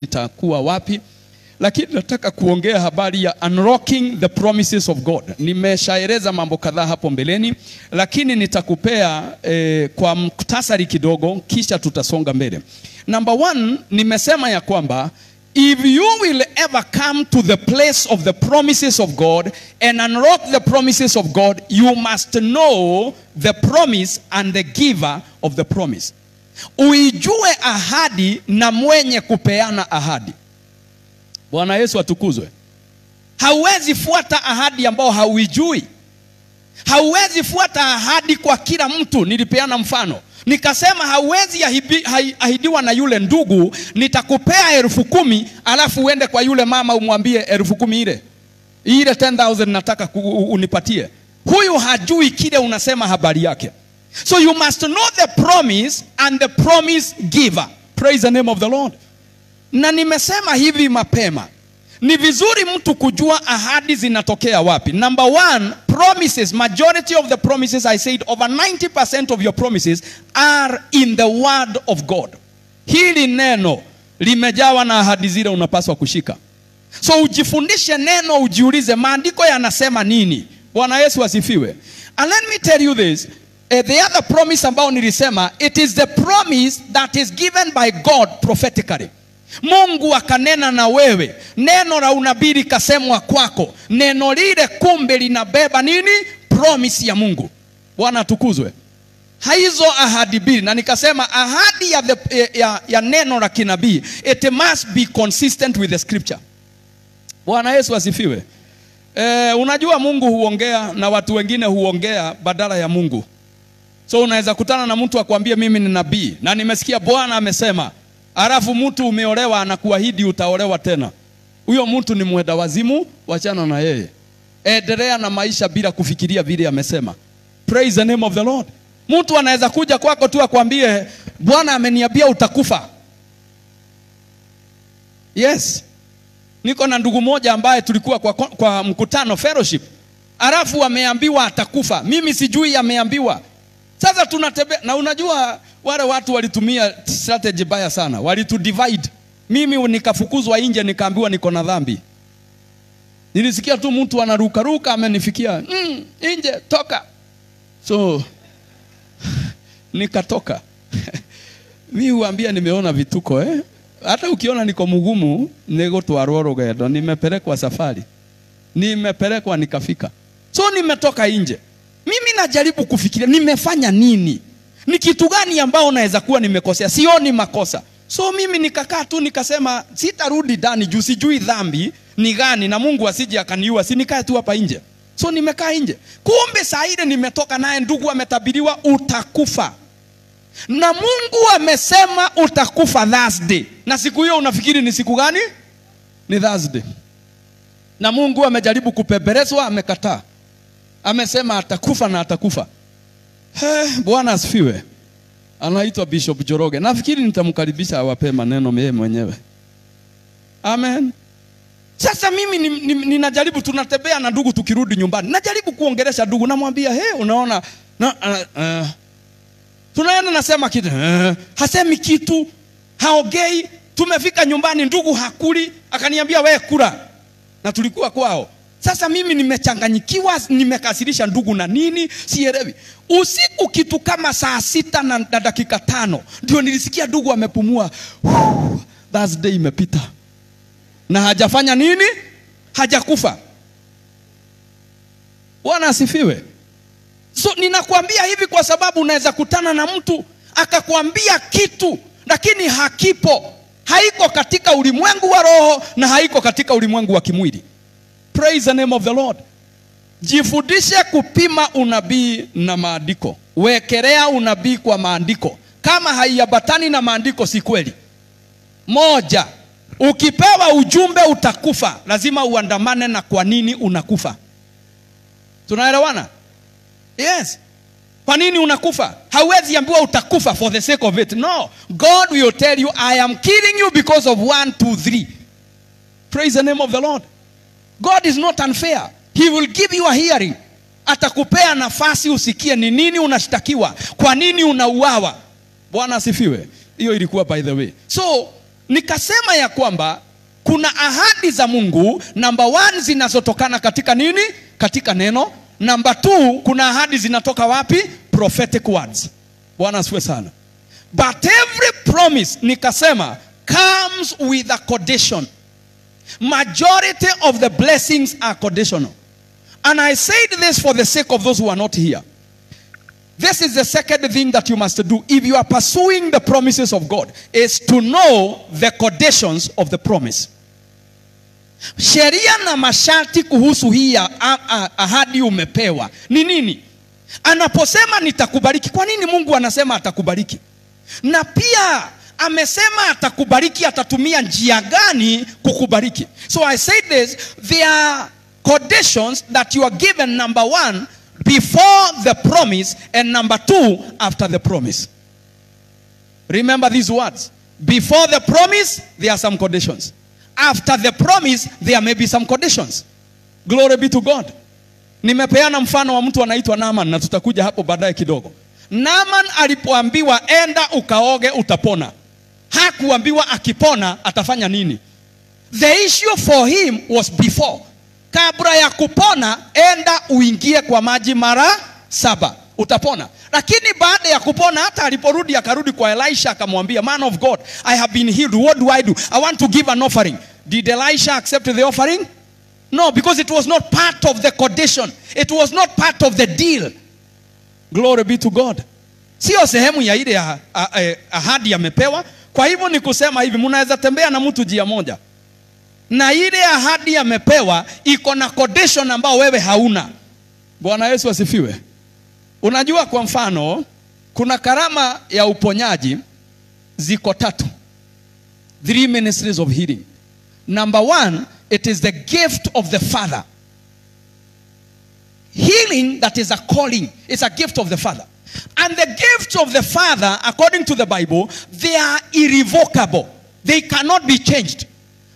nitakuwa wapi, lakini nataka kuongea habari ya unlocking the promises of God. Nimeshaeleza mambo kadhaa hapo mbeleni, lakini nitakupea kwa muktasari kidogo, kisha tutasonga mbele. Number one, nimesema ya kwamba if you will ever come to the place of the promises of God and unlock the promises of God, you must know the promise and the giver of the promise. Uijue ahadi na mwenye kupeana ahadi. Bwana Yesu atukuzwe. Hauwezi fuata ahadi ambao hauijui. Hauwezi fuata ahadi kwa kila mtu. Nilipeana mfano. Nikasema hauwezi ahidiwa na yule ndugu, nitakupea 10,000 alafu uende kwa yule mama umwambie 10,000 ile 10,000 nataka unipatie. Huyu hajui kile unasema habari yake. So you must know the promise and the promise giver. Praise the name of the Lord. Na nimesema hivi mapema, ni vizuri mtu kujua ahadi zinatokea wapi. Number one, promises, majority of the promises, I said over 90% of your promises are in the word of God. Hili neno limejawa na ahadi zile unapaswa kushika. So ujifundishe neno, ujiulize maandiko yanasema nini. Bwana Yesu asifiwe. And let me tell you this, the other promise ambao nilisema, it is the promise that is given by God prophetically. Mungu akanena na wewe, neno la unabii likasemwa kwako. Neno lile kumbe linabeba nini? Promise ya Mungu. Bwana tukuzwe. Hizo ahadi mbili, na nikasema ahadi ya neno la kinabii, it must be consistent with the scripture. Bwana Yesu asifiwe. Unajua Mungu huongea na watu wengine huongea badala ya Mungu. So unaweza kutana na mtu akwambie mimi ni nabii na nimesikia Bwana amesema, alafu mtu umeolewa anakuahidi utaolewa tena. Huyo mtu ni mwenda wazimu, wachana na yeye. Endelea na maisha bila kufikiria vile amesema. Praise the name of the Lord. Mtu anaweza kuja kwako tu akwambie Bwana ameniambia utakufa. Yes. Niko na ndugu moja ambaye tulikuwa kwa mkutano fellowship. Alafu ameambiwa atakufa. Mimi sijui ameambiwa. Sasa tunatembea na unajua wale watu walitumia strategy baya sana. Walitu divide. Mimi nikafukuzwa nje nikaambiwa niko na dhambi. Nilisikia tu mtu anaruka amenifikia. Nje toka. So nikatoka. Mimi huambia nimeona vituko Hata ukiona niko mgumu nego twaroro gedo nimepelekwa safari. Nimepelekwa nikafika. So nimetoka nje. Mimi najaribu kufikiria nimefanya nini? Ni kitu gani ambao naweza kuwa nimekosea? Sioni makosa. So mimi nikakaa tu nikasema sitarudi ndani juu sijui dhambi ni gani na Mungu asije akaniua, si nikae tu hapa nje. So nimekaa nje. Kumbe saa ile nimetoka naye ndugu ametabiriwa utakufa. Na Mungu amesema utakufa Thursday. Na siku hiyo unafikiri ni siku gani? Ni Thursday. Na Mungu amejaribu kupeperezwa amekataa. Amesema atakufa na atakufa. Bwana asifiwe. Anaitwa Bishop Joroge. Nafikiri nitamkaribisha awape maneno yeye mwenyewe. Amen. Sasa mimi ninajaribu tunatembea na ndugu tukirudi nyumbani. Najaribu kuongelesha ndugu namwambia unaona tunaenda nasema kitu. Hasemi kitu. Haongei. Tumefika nyumbani ndugu hakuli. Akaniambia wewe kula. Na tulikuwa kwao. Sasa mimi nimechanganyikiwa, nimekasirisha ndugu na nini, sielewi. Usiku kitu kama saa 6 na dakika 5, ndio nilisikia ndugu amepumua. Thursday imepita. Na hajafanya nini? Hajakufa. Bwana asifiwe. So ninakuambia hivi kwa sababu unaweza kutana na mtu akakwambia kitu lakini hakipo. Haiko katika ulimwengu wa roho na haiko katika ulimwengu wa kimwili. Praise the name of the Lord. Jifundishe kupima unabii na maandiko. Wekelea unabii kwa maandiko. Kama haiambatani na maandiko si kweli. Moja, ukipewa ujumbe utakufa, lazima uandamane na kwa nini unakufa. Tunaelewana? Yes. Kwa nini unakufa? Hauwezi ambiwa utakufa for the sake of it. No. God will tell you I am killing you because of 1, 2, 3. Praise the name of the Lord. God is not unfair. He will give you a hearing. Atakupea nafasi usikie ni nini unashtakiwa. Kwa nini unauawa. Bwana asifiwe. Hiyo ilikuwa by the way. So nikasema ya kwamba kuna ahadi za Mungu. Number 1 zinazotokana katika nini? Katika neno. Number 2, kuna ahadi zinatoka wapi? Prophetic words. Bwana asifiwe sana. But every promise, nikasema, comes with a condition. Majority of the blessings are conditional. And I said this for the sake of those who are not here. This is the second thing that you must do if you are pursuing the promises of God, is to know the conditions of the promise. Sheria na masharti kuhusu hii ahadi umepewa ni nini? Anaposema nitakubariki, kwa nini Mungu anasema atakubariki? Na pia amesema atakubariki, atatumia njia gani kukubariki? So I said this, there are conditions that you are given. Number 1, before the promise, and number 2, after the promise. Remember these words. Before the promise, there are some conditions. After the promise, there may be some conditions. Glory be to God. Nimepeana mfano wa mtu anaitwa Naaman, na tutakuja hapo baadaye kidogo. Naaman alipoambiwa enda ukaoge utapona, hakuambiwa akipona atafanya nini. The issue for him was before. Kabla ya kupona, enda uingie kwa maji mara 7 utapona. Lakini baada ya kupona, hata aliporudi akarudi kwa Elisha akamwambia, man of God, I have been healed. What do I do? I want to give an offering. Did Elisha accept the offering? No, because it was not part of the condition. It was not part of the deal. Glory be to God. Sio sehemu ya ile ahadi amepewa. Kwa hivyo ni kusema hivi, mnaweza tembea na mtu njia moja, na ile ahadi amepewa iko na condition ambao wewe hauna. Bwana Yesu asifiwe. Unajua, kwa mfano, kuna karama ya uponyaji ziko 3. 3 ministries of healing. Number 1, it is the gift of the Father. Healing, that is a calling. It's a gift of the Father. And the gifts of the Father, according to the Bible, they are irrevocable. They cannot be changed.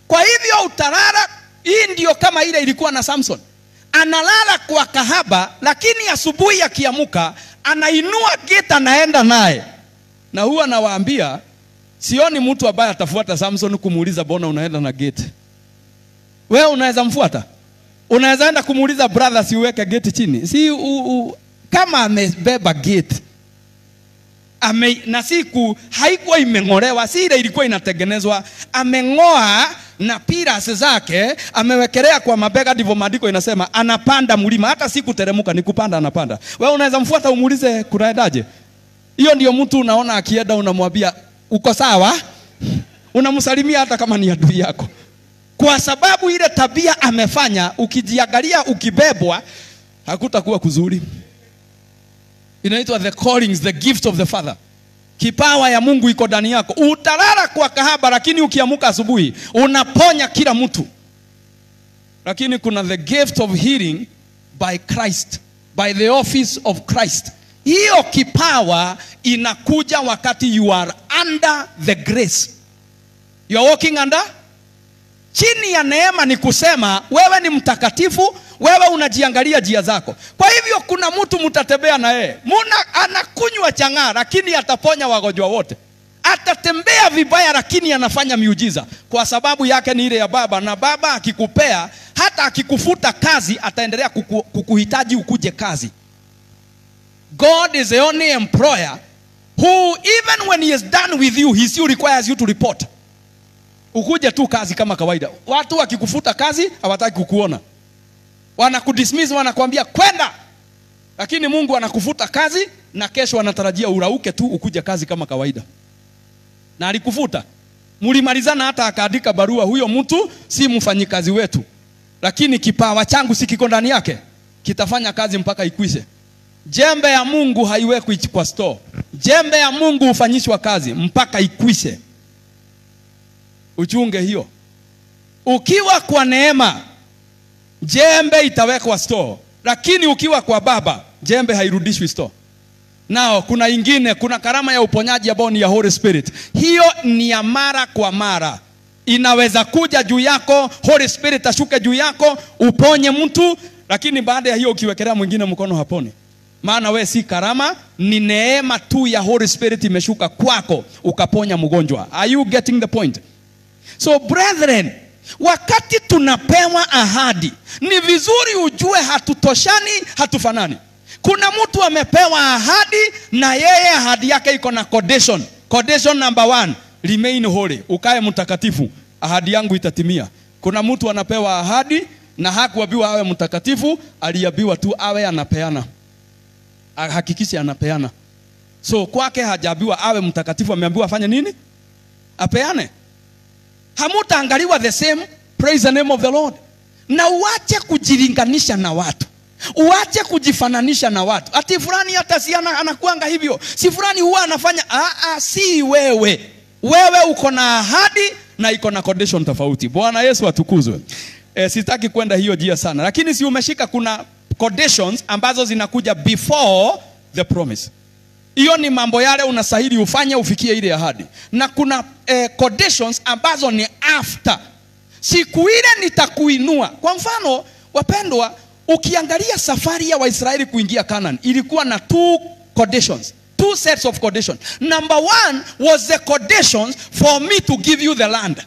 Kwa hivyo utalala, hii ndio kama ile ilikuwa na Samson. Analala kwa kahaba, lakini asubuhi akiamuka anainua geti anaenda naye. Na huwa nawaambia, sioni mtu ambaye atafuata Samson kumuuliza bona unaenda na geti. Wewe unaweza mfuata? Unaweza enda kumuuliza brother si uweke geti chini? Si kama amebeba geti. Na siku haikuwa imeng'olewa, si ile ilikuwa inatengenezwa. Ameng'oa na pillars zake, amewekelea kwa mabega, ndivyo maandiko inasema anapanda mlima. Hata siku teremuka ni kupanda anapanda. Wewe unaweza mfuata umuulize kunaendaje? Hiyo ndio mtu unaona akienda unamwambia uko sawa? Unamsalimia hata kama ni adui yako. Kwa sababu ile tabia amefanya, ukijiangalia ukibebwa hakutakuwa kuzuri. Inaitwa the callings, the gift of the Father. Kipawa ya Mungu iko ndani yako. Utalala kwa kahaba, lakini ukiamuka asubuhi unaponya kila mtu. Lakini kuna the gift of healing by Christ, by the office of Christ. Hiyo kipawa inakuja wakati you are under the grace. You are walking under. Chini ya neema ni kusema wewe ni mtakatifu, wewe unajiangalia njia zako. Kwa hivyo kuna mtu mtatembea na yeye, anakunywa chang'aa lakini ataponya wagonjwa wote. Atatembea vibaya lakini anafanya miujiza. Kwa sababu yake ni ile ya Baba, na Baba akikupea, hata akikufuta kazi ataendelea kukuhitaji ukuje kazi. God is the only employer who, even when he is done with you, he still requires you to report. Ukuje tu kazi kama kawaida. Watu wakikufuta kazi hawataki kukuona. Wanakudismiss, wanakuambia kwenda. Lakini Mungu anakufuta kazi na kesho anatarajia urauke tu ukuje kazi kama kawaida. Na alikufuta. Mulimalizana hata akaandika barua, huyo mtu si mfanyikazi wetu. Lakini kipawa changu si kiko ndani yake, kitafanya kazi mpaka ikwishe. Jembe ya Mungu haiwekwi kwa store. Jembe ya Mungu hufanyishwa kazi mpaka ikwishe. Uchunge hiyo. Ukiwa kwa neema, jembe itawekwa store. Lakini ukiwa kwa Baba, jembe hairudishwi store. Nao kuna ingine, kuna karama ya uponyaji ambao ni ya Holy Spirit. Hiyo ni ya mara kwa mara. Inaweza kuja juu yako, Holy Spirit ashuke juu yako, uponye mtu, lakini baada ya hiyo ukiwekelea mwingine mkono haponi. Maana we si karama, ni neema tu ya Holy Spirit imeshuka kwako ukaponya mgonjwa. Are you getting the point? So brethren, wakati tunapewa ahadi, ni vizuri ujue hatutoshani, hatufanani. Kuna mtu amepewa ahadi na yeye ahadi yake iko na condition. Condition number 1, remain holy. Ukae mtakatifu, ahadi yangu itatimia. Kuna mtu anapewa ahadi na hakuambiwa awe mtakatifu, aliambiwa tu awe anapeana. Hakikisha anapeana. So kwake hajaambiwa awe mtakatifu, ameambiwa afanye nini? Apeane. Hamutaangaliwa the same. Praise the name of the Lord. Na uache kujilinganisha na watu. Uache kujifananisha na watu. Ati fulani hata si anakuanga hivyo. Si fulani huwa anafanya. Si wewe. Wewe uko na ahadi na iko na condition tofauti. Bwana Yesu atukuzwe. Sitaki kwenda hiyo njia sana. Lakini si umeshika kuna conditions ambazo zinakuja before the promise. Hiyo ni mambo yale unastahili ufanye ufikie ile ahadi. Na kuna conditions ambazo ni after. Siku ile nitakuinua. Kwa mfano, wapendwa, ukiangalia safari ya Waisraeli kuingia Canaan, ilikuwa na 2 conditions. 2 sets of conditions. Number 1 was the conditions for me to give you the land.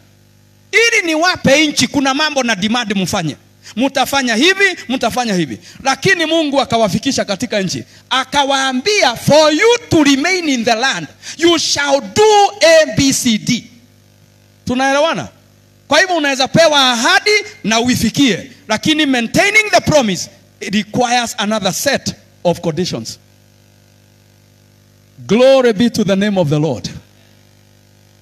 Ili niwape nchi, kuna mambo na demand mfanye. Mutafanya hivi, mutafanya hivi. Lakini Mungu akawafikisha katika nchi. Akawaambia, for you to remain in the land, you shall do ABCD. Tunaelewana? Kwa hivyo unaweza pewa ahadi na uifikie. Lakini maintaining the promise, it requires another set of conditions. Glory be to the name of the Lord.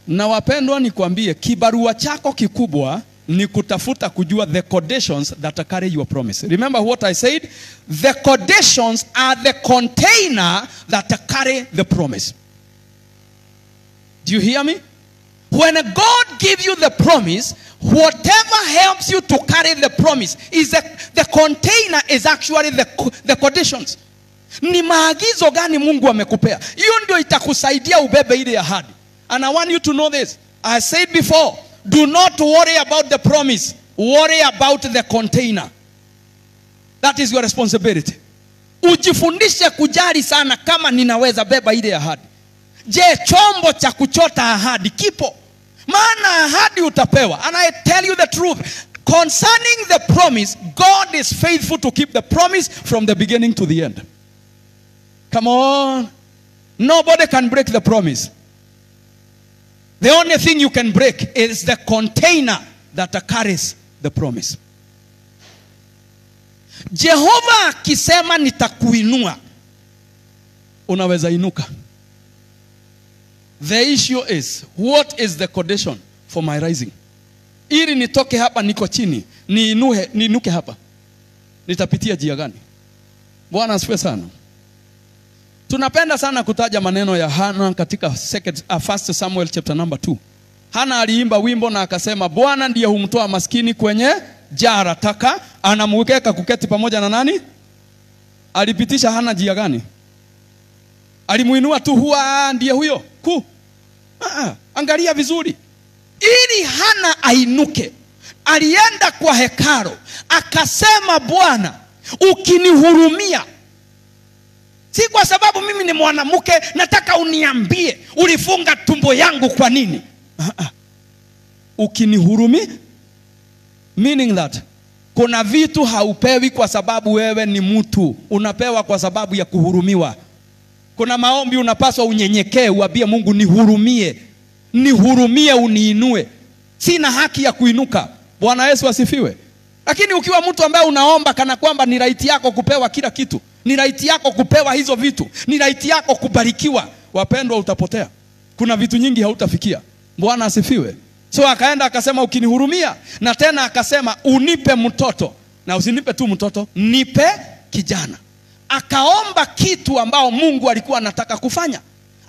Na wapendwa, nikwambie, kibarua chako kikubwa ni kutafuta kujua the conditions that carry your promise. Remember what I said? The conditions are the container that carry the promise. Do you hear me? When God gives you the promise, whatever helps you to carry the promise is the container is actually the conditions. Ni maagizo gani Mungu amekupea? Hiyo ndio itakusaidia ubebe ile ahadi. And I want you to know this. I said before, do not worry about the promise. Worry about the container. That is your responsibility. Ujifundishe kujali sana kama ninaweza beba ile ahadi. Je, chombo cha kuchota ahadi kipo? Maana ahadi utapewa. And I tell you the truth. Concerning the promise, God is faithful to keep the promise from the beginning to the end. Come on. Nobody can break the promise. The only thing you can break is the container that carries the promise. Jehova akisema nitakuinua, unaweza inuka. The issue is, what is the condition for my rising? Ili nitoke hapa niko chini, niinuke hapa, nitapitia njia gani? Bwana asifiwe sana. Tunapenda sana kutaja maneno ya Hana katika 1 Samuel chapter number 2. Hana aliimba wimbo na akasema, Bwana ndiye humtoa maskini kwenye jara taka, anamweka kuketi pamoja na nani? Alipitisha Hana njia gani? Alimuinua tu, huwa ndiye huyo ku. Angalia vizuri. Ili Hana ainuke, alienda kwa hekalu, akasema, Bwana ukinihurumia, si kwa sababu mimi ni mwanamke nataka uniambie ulifunga tumbo yangu kwa nini. Ukinihurumia, meaning that kuna vitu haupewi kwa sababu wewe ni mtu, unapewa kwa sababu ya kuhurumiwa. Kuna maombi unapaswa unyenyekee, uambie Mungu nihurumie. Nihurumie, uniinue. Sina haki ya kuinuka. Bwana Yesu asifiwe. Lakini ukiwa mtu ambaye unaomba kana kwamba ni right yako kupewa kila kitu, ni right yako kupewa hizo vitu, ni right yako kubarikiwa, wapendwa, utapotea. Kuna vitu nyingi hautafikia. Bwana asifiwe. So akaenda akasema ukinihurumia, na tena akasema unipe mtoto. Na usinipe tu mtoto, nipe kijana. Akaomba kitu ambao Mungu alikuwa anataka kufanya.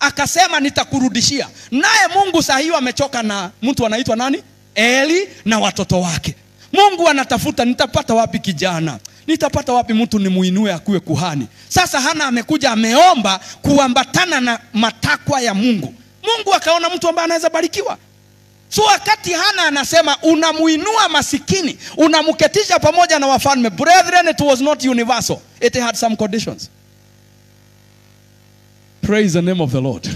Akasema nitakurudishia. Naye Mungu saa hiyo amechoka na mtu anaitwa nani? Eli na watoto wake. Mungu anatafuta, nitapata wapi kijana? Nitapata wapi mtu nimuinue akuwe kuhani? Sasa Hana amekuja ameomba kuambatana na matakwa ya Mungu. Mungu akaona mtu ambaye anaweza barikiwa. So wakati Hana anasema unamuinua masikini, unamketisha pamoja na wafalme, brethren, it was not universal. It had some conditions. Praise the name of the Lord.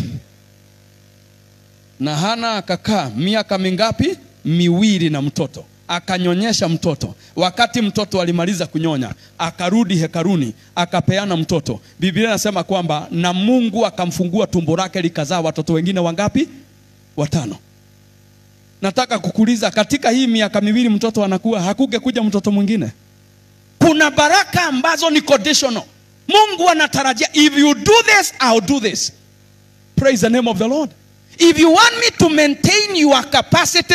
Na Hana akakaa miaka mingapi? 2 na mtoto. Akanyonyesha mtoto. Wakati mtoto alimaliza kunyonya, akarudi hekaruni, akapeana mtoto. Biblia inasema kwamba na Mungu akamfungua tumbo lake likazaa watoto wengine wangapi? 5. Nataka kukuuliza, katika hii miaka 2 mtoto anakuwa, hakungekuja mtoto mwingine? Kuna baraka ambazo ni conditional. Mungu anatarajia, if you do this, I'll do this. Praise the name of the Lord. If you want me to maintain your capacity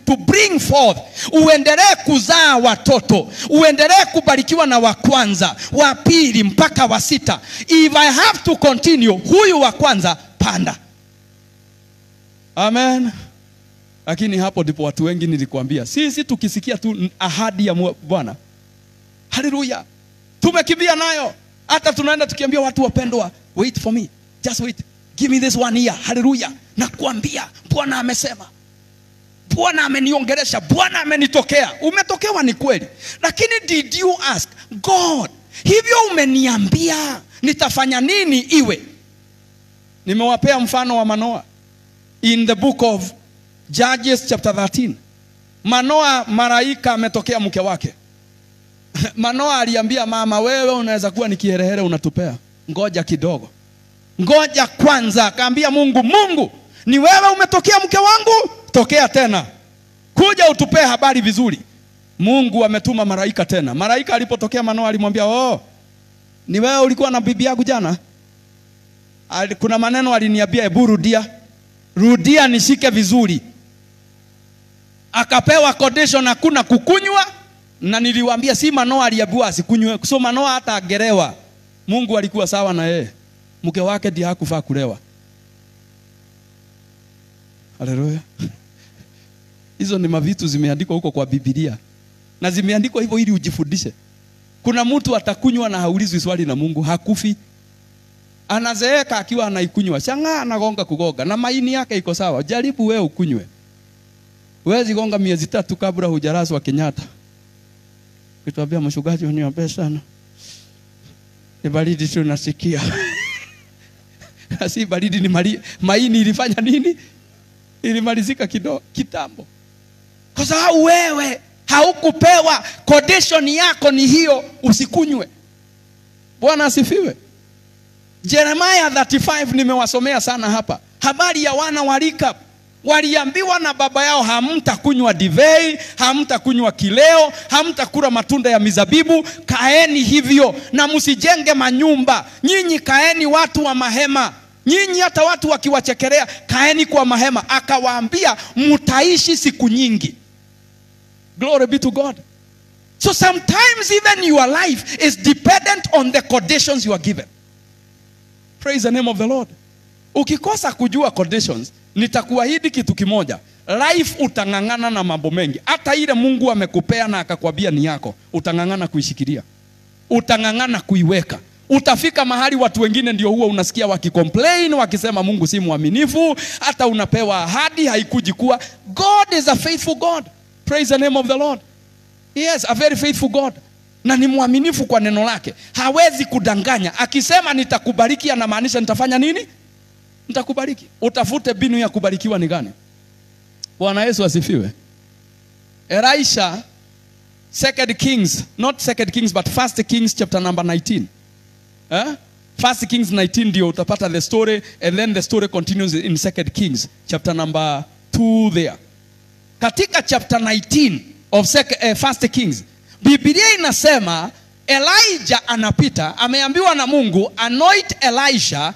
to bring forth, uendelee kuzaa watoto, uendelee kubarikiwa na wa kwanza, wa pili mpaka wa 6. If I have to continue, huyu wa kwanza panda. Amen. Lakini hapo ndipo watu wengi nilikwambia, sisi tukisikia tu ahadi ya Bwana, haleluya, tumekimbia nayo. Hata tunaenda tukiambia watu wapendwa, wait for me, just wait, give me this 1 year. Haleluya. Nakuambia Bwana amesema, Bwana ameniongelesha, Bwana amenitokea. Umetokewa ni kweli, lakini did you ask God, hivyo umeniambia nitafanya nini iwe? Nimewapea mfano wa Manoa in the book of Judges chapter 13. Manoa, malaika ametokea mke wake. Manoa aliambia mama, wewe unaweza kuwa ni kiherehere unatupea, ngoja kidogo, ngoja kwanza. Akaambia Mungu, Mungu, ni wewe umetokea mke wangu? Tokea tena, kuja utupee habari vizuri. Mungu ametuma malaika tena. Malaika alipotokea Manoa alimwambia, ni wewe ulikuwa na bibi yangu jana? Kuna maneno aliniambia, hebu rudia nishike vizuri. Akapewa condition, hakuna kukunywa. Na niliwaambia si Manoa aliambiwa asikunywe, so Manoa hata agerewa, Mungu alikuwa sawa na yeye. Mke wake ndiye hakufaa kulewa. Haleluya. Hizo ni mavitu zimeandikwa huko kwa Biblia. Na zimeandikwa hivyo ili ujifundishe. Kuna mtu atakunywa na haulizwi swali na Mungu, hakufi. Anazeeka akiwa anaikunywa, shangaa anagonga kugoga na maini yake iko sawa. Jaribu wewe ukunywe. Huwezi gonga miezi 3 kabla hujaraswa Kenyatta. Kituambia mchungaji uniombee sana, ni baridi tu nasikia. Si baridi, ni maini ilifanya nini? Ilimalizika kitambo. Kwa sababu wewe haukupewa, condition yako ni hiyo, usikunywe. Bwana asifiwe. Jeremiah 35 nimewasomea sana hapa. Habari ya wana wa Rechab. Waliambiwa na baba yao, hamtakunywa divei, hamtakunywa kileo, hamtakula matunda ya mizabibu, kaeni hivyo na msijenge manyumba. Nyinyi kaeni watu wa mahema. Nyinyi hata watu wakiwachekelea, kaeni kwa mahema. Akawaambia mtaishi siku nyingi. Glory be to God. So sometimes even your life is dependent on the conditions you are given. Praise the name of the Lord. Ukikosa kujua conditions, nitakuahidi kitu kimoja, life utangangana na mambo mengi. Hata ile Mungu amekupea na akakwambia ni yako, utangangana kuishikilia, utangangana kuiweka. Utafika mahali watu wengine ndio huwa unasikia wakicomplain, wakisema Mungu si mwaminifu. Hata unapewa ahadi haikuji kuwa. God is a faithful God. Praise the name of the Lord. Yes, a very faithful God. Na ni mwaminifu kwa neno lake. Hawezi kudanganya. Akisema nitakubariki, anamaanisha nitafanya nini? Nitakubariki. Utafute binu ya kubarikiwa ni gani? Bwana Yesu asifiwe. Elisha, 2 Kings, not 2 Kings but 1 Kings chapter number 19. 1 Kings 19 ndio utapata the story, and then the story continues in 2 Kings chapter number 2 there. Katika chapter 19 of 1 Kings, Biblia inasema Elijah anapita, ameambiwa na Mungu, anoint Elisha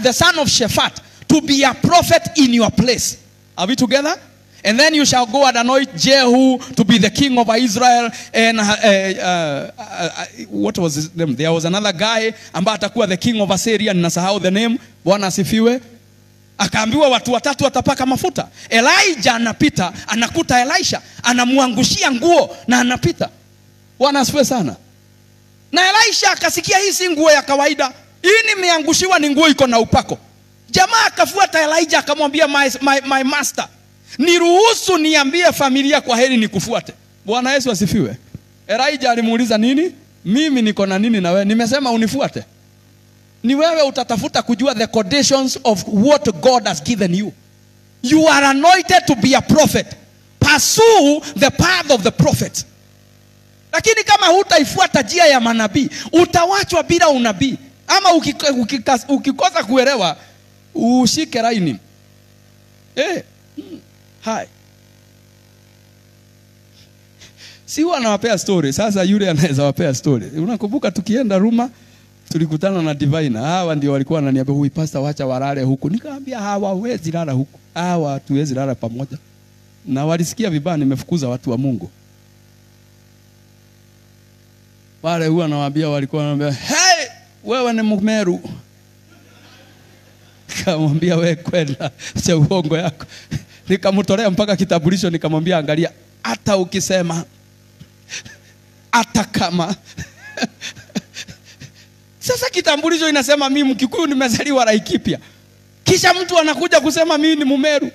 the son of Shaphat to be a prophet in your place. Are we together? And then you shall go and anoint Jehu to be the king of Israel. And what was his name? There was another guy ambaye atakuwa the king of Assyria, ninasahau the name. Bwana asifiwe. Akaambiwa watu 3 watapaka mafuta. Elijah anapita, anakuta Elisha, anamuangushia nguo na anapita. Bwana asifiwe sana. Na Elisha akasikia hii si nguo ya kawaida. Hii nimeangushiwa, ni nguo iko na upako. Jamaa akafuata Elijah akamwambia, my master, niruhusu niambie familia kwa heri nikufuate. Bwana Yesu asifiwe. Elijah alimuuliza nini? Mimi niko na nini na wewe? Nimesema unifuate. Ni wewe utatafuta kujua the conditions of what God has given you. You are anointed to be a prophet. pursue the path of the prophet. Lakini kama hutaifuata njia ya manabii, utawachwa bila unabii. Ama ukikosa kuelewa, ushike laini. Hai. Si wanawapea story. Sasa yule anaweza wapea story. Unakumbuka tukienda Ruma, tulikutana na diviner. Hawa ndio walikuwa wananiambia, "Huyu pastor wacha walale huku." Nikamwambia hawawezi lala huku. Hawa tuwezi lala pamoja. Na walisikia vibaya nimefukuza watu wa Mungu. Wale huwa nawaambia, walikuwa wananiambia, "Hey, wewe ni Mmeru." Nikamwambia, "Wewe kwenda cha uongo yako." Nikamtolea mpaka kitambulisho, nikamwambia, "Angalia, hata ukisema hata kama." Sasa kitambulisho inasema mimi Mkikuyu nimezaliwa Laikipia. Kisha mtu anakuja kusema mimi ni Mmeru.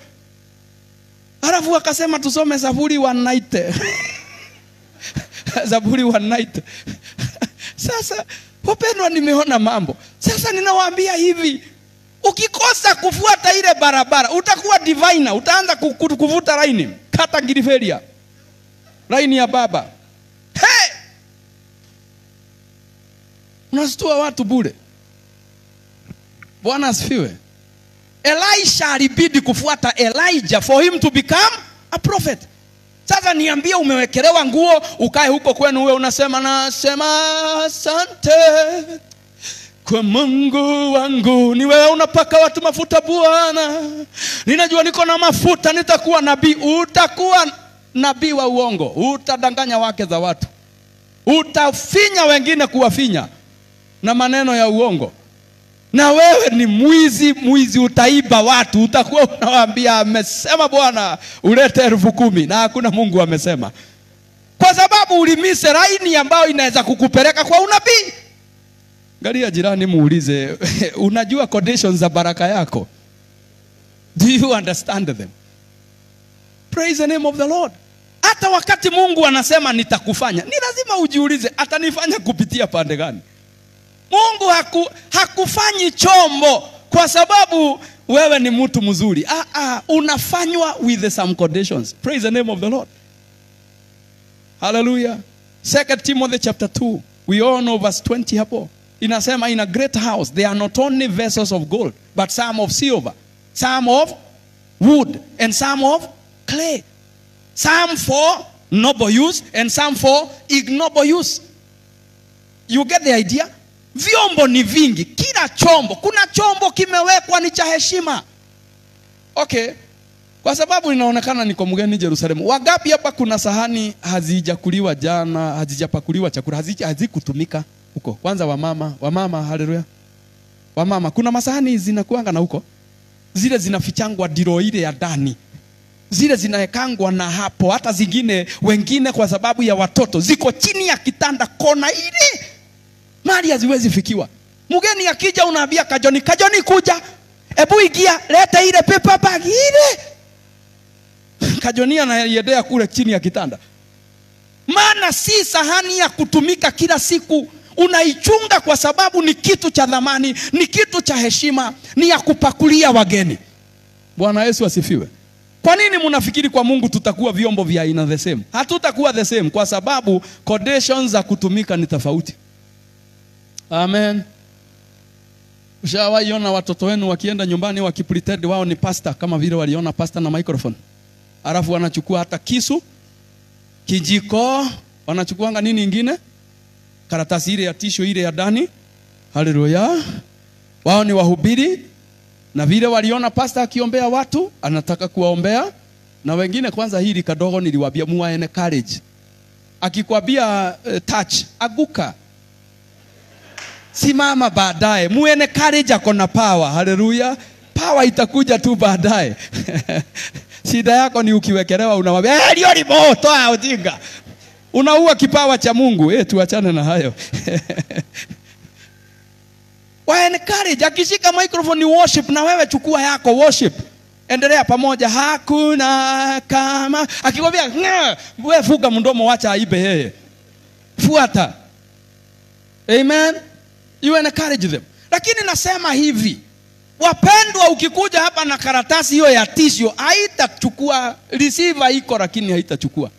Alafu akasema tusome Zaburi 190. Zaburi 190. Sasa wapendwa, nimeona mambo. Sasa ninawaambia hivi, ukikosa kufuata ile barabara, utakuwa diviner, utaanza kuvuta line, kata giriferia. Line ya baba. Hey! Unastua watu bure. Bwana asifiwe. Elisha alibidi kufuata Elijah for him to become a prophet. Sasa niambie, umewekelewa nguo, ukae huko kwenu wewe unasema, "Nasema asante kwa Mungu wangu." Ni wewe unapaka watu mafuta, "Bwana, ninajua niko na mafuta, nitakuwa nabii." Utakuwa nabii wa uongo. Utadanganya wake za watu. Utafinya wengine kuwafinya na maneno ya uongo. Na wewe ni mwizi, utaiba watu. Utakuwa unawaambia, "Amesema Bwana ulete 10,000 na hakuna Mungu amesema." Kwa sababu ulimise laini ambayo inaweza kukupeleka kwa unabii. Angalia jirani, muulize, "Unajua conditions za baraka yako? Do you understand them?" Praise the name of the Lord. Hata wakati Mungu anasema nitakufanya, ni lazima ujiulize, atanifanya kupitia pande gani? Mungu hakufanyi chombo kwa sababu wewe ni mtu mzuri. Unafanywa with some conditions. Praise the name of the Lord. Hallelujah. 2 Timothy chapter 2. We all know verse 20 hapo. Inasema, "In a great house there are not only vessels of gold, but some of silver, some of wood, and some of clay. Some for noble use and some for ignoble use." You get the idea? Vyombo ni vingi. Kila chombo, kuna chombo kimewekwa ni cha heshima. Okay. Kwa sababu inaonekana niko mgeni Yerusalemu. Wangapi hapa kuna sahani hazijakuliwa jana, hazijapakuliwa chakula, hazikutumika huko? Kwanza wamama, haleluya. Wamama, kuna masahani zinakuanga na huko. Zile zinafichangwa diro ile ya ndani. Zile zinawekangwa na hapo. Hata zingine, wengine kwa sababu ya watoto, ziko chini ya kitanda kona ile. Mali haziwezi fikiwa. Mgeni akija unaambia, "Kajoni kuja. Ebu ingia, leta ile paper bag ile." Kajoni anaiendea kule chini ya kitanda. Maana si sahani ya kutumika kila siku. Unaichunga kwa sababu ni kitu cha thamani, ni kitu cha heshima, ni ya kupakulia wageni. Bwana Yesu asifiwe. Kwa nini mnafikiri kwa Mungu tutakuwa vyombo vya aina the same? Hatutakuwa the same kwa sababu conditions za kutumika ni tofauti. Amen. Ushawaiona watoto wenu wakienda nyumbani wakipretend wao ni pastor, kama vile waliona pastor na microphone. Alafu wanachukua hata kisu, kijiko, wanachukuanga nini ingine? Karatasi ile ya tissue ile ya ndani. Haleluya. Wao ni wahubiri, na vile waliona pastor akiombea watu, anataka kuwaombea. Na wengine kwanza hili kadogo niliwaambia muwaene courage. Akikwambia touch, aguka. Simama baadaye. Muene courage, ako na power. Haleluya. Power itakuja tu baadaye. Shida yako ni ukiwekelewa unamwambia, "Lio ni moto ujinga." Unaua kipawa cha Mungu. Tuachane na hayo. Waene courage, akishika microphone ni worship, na wewe chukua yako worship. Endelea pamoja, "Hakuna kama." Akikwambia, wewe fuga mdomo, wacha aibe yeye. Fuata. Amen. You encourage them. Lakini nasema hivi, Wapendwa, ukikuja hapa na karatasi hiyo ya tissue, haitachukua. Receiver iko lakini haitachukua.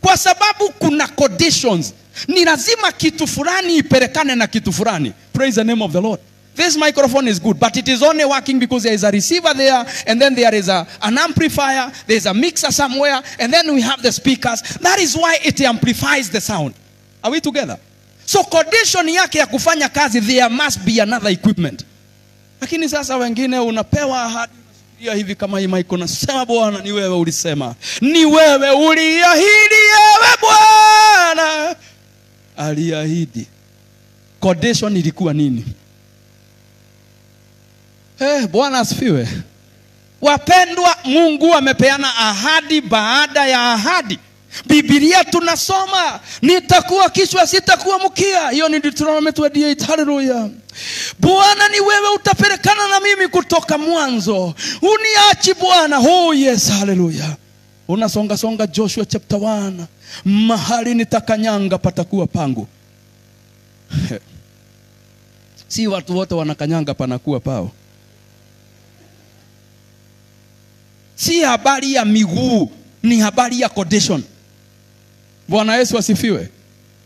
Kwa sababu kuna conditions. Ni lazima kitu fulani ipelekane na kitu fulani. Praise the name of the Lord. This microphone is good, but it is only working because there is a receiver there, and then there is an amplifier, there is a mixer somewhere, and then we have the speakers. That is why it amplifies the sound. Are we together? So condition yake ya kufanya kazi, there must be another equipment. Lakini sasa wengine unapewa ahadi, unasikia hivi kama hii maiko, nasema Bwana ni wewe ulisema. Ni wewe uliahidi, ewe Bwana. Aliahidi. Condition ilikuwa nini? Bwana asifiwe. Wapendwa, Mungu amepeana ahadi baada ya ahadi. Biblia tunasoma, nitakuwa kichwa sitakuwa mkia. Hiyo ni Deuteronomy 28. Hallelujah. Bwana ni wewe utapelekana na mimi kutoka mwanzo. Uniachi Bwana. Oh yes, hallelujah. Unasonga songa Joshua chapter 1. Mahali nitakanyanga patakuwa pangu. Si watu wote wanakanyanga panakuwa pao. Si habari ya miguu, ni habari ya condition. Bwana Yesu asifiwe.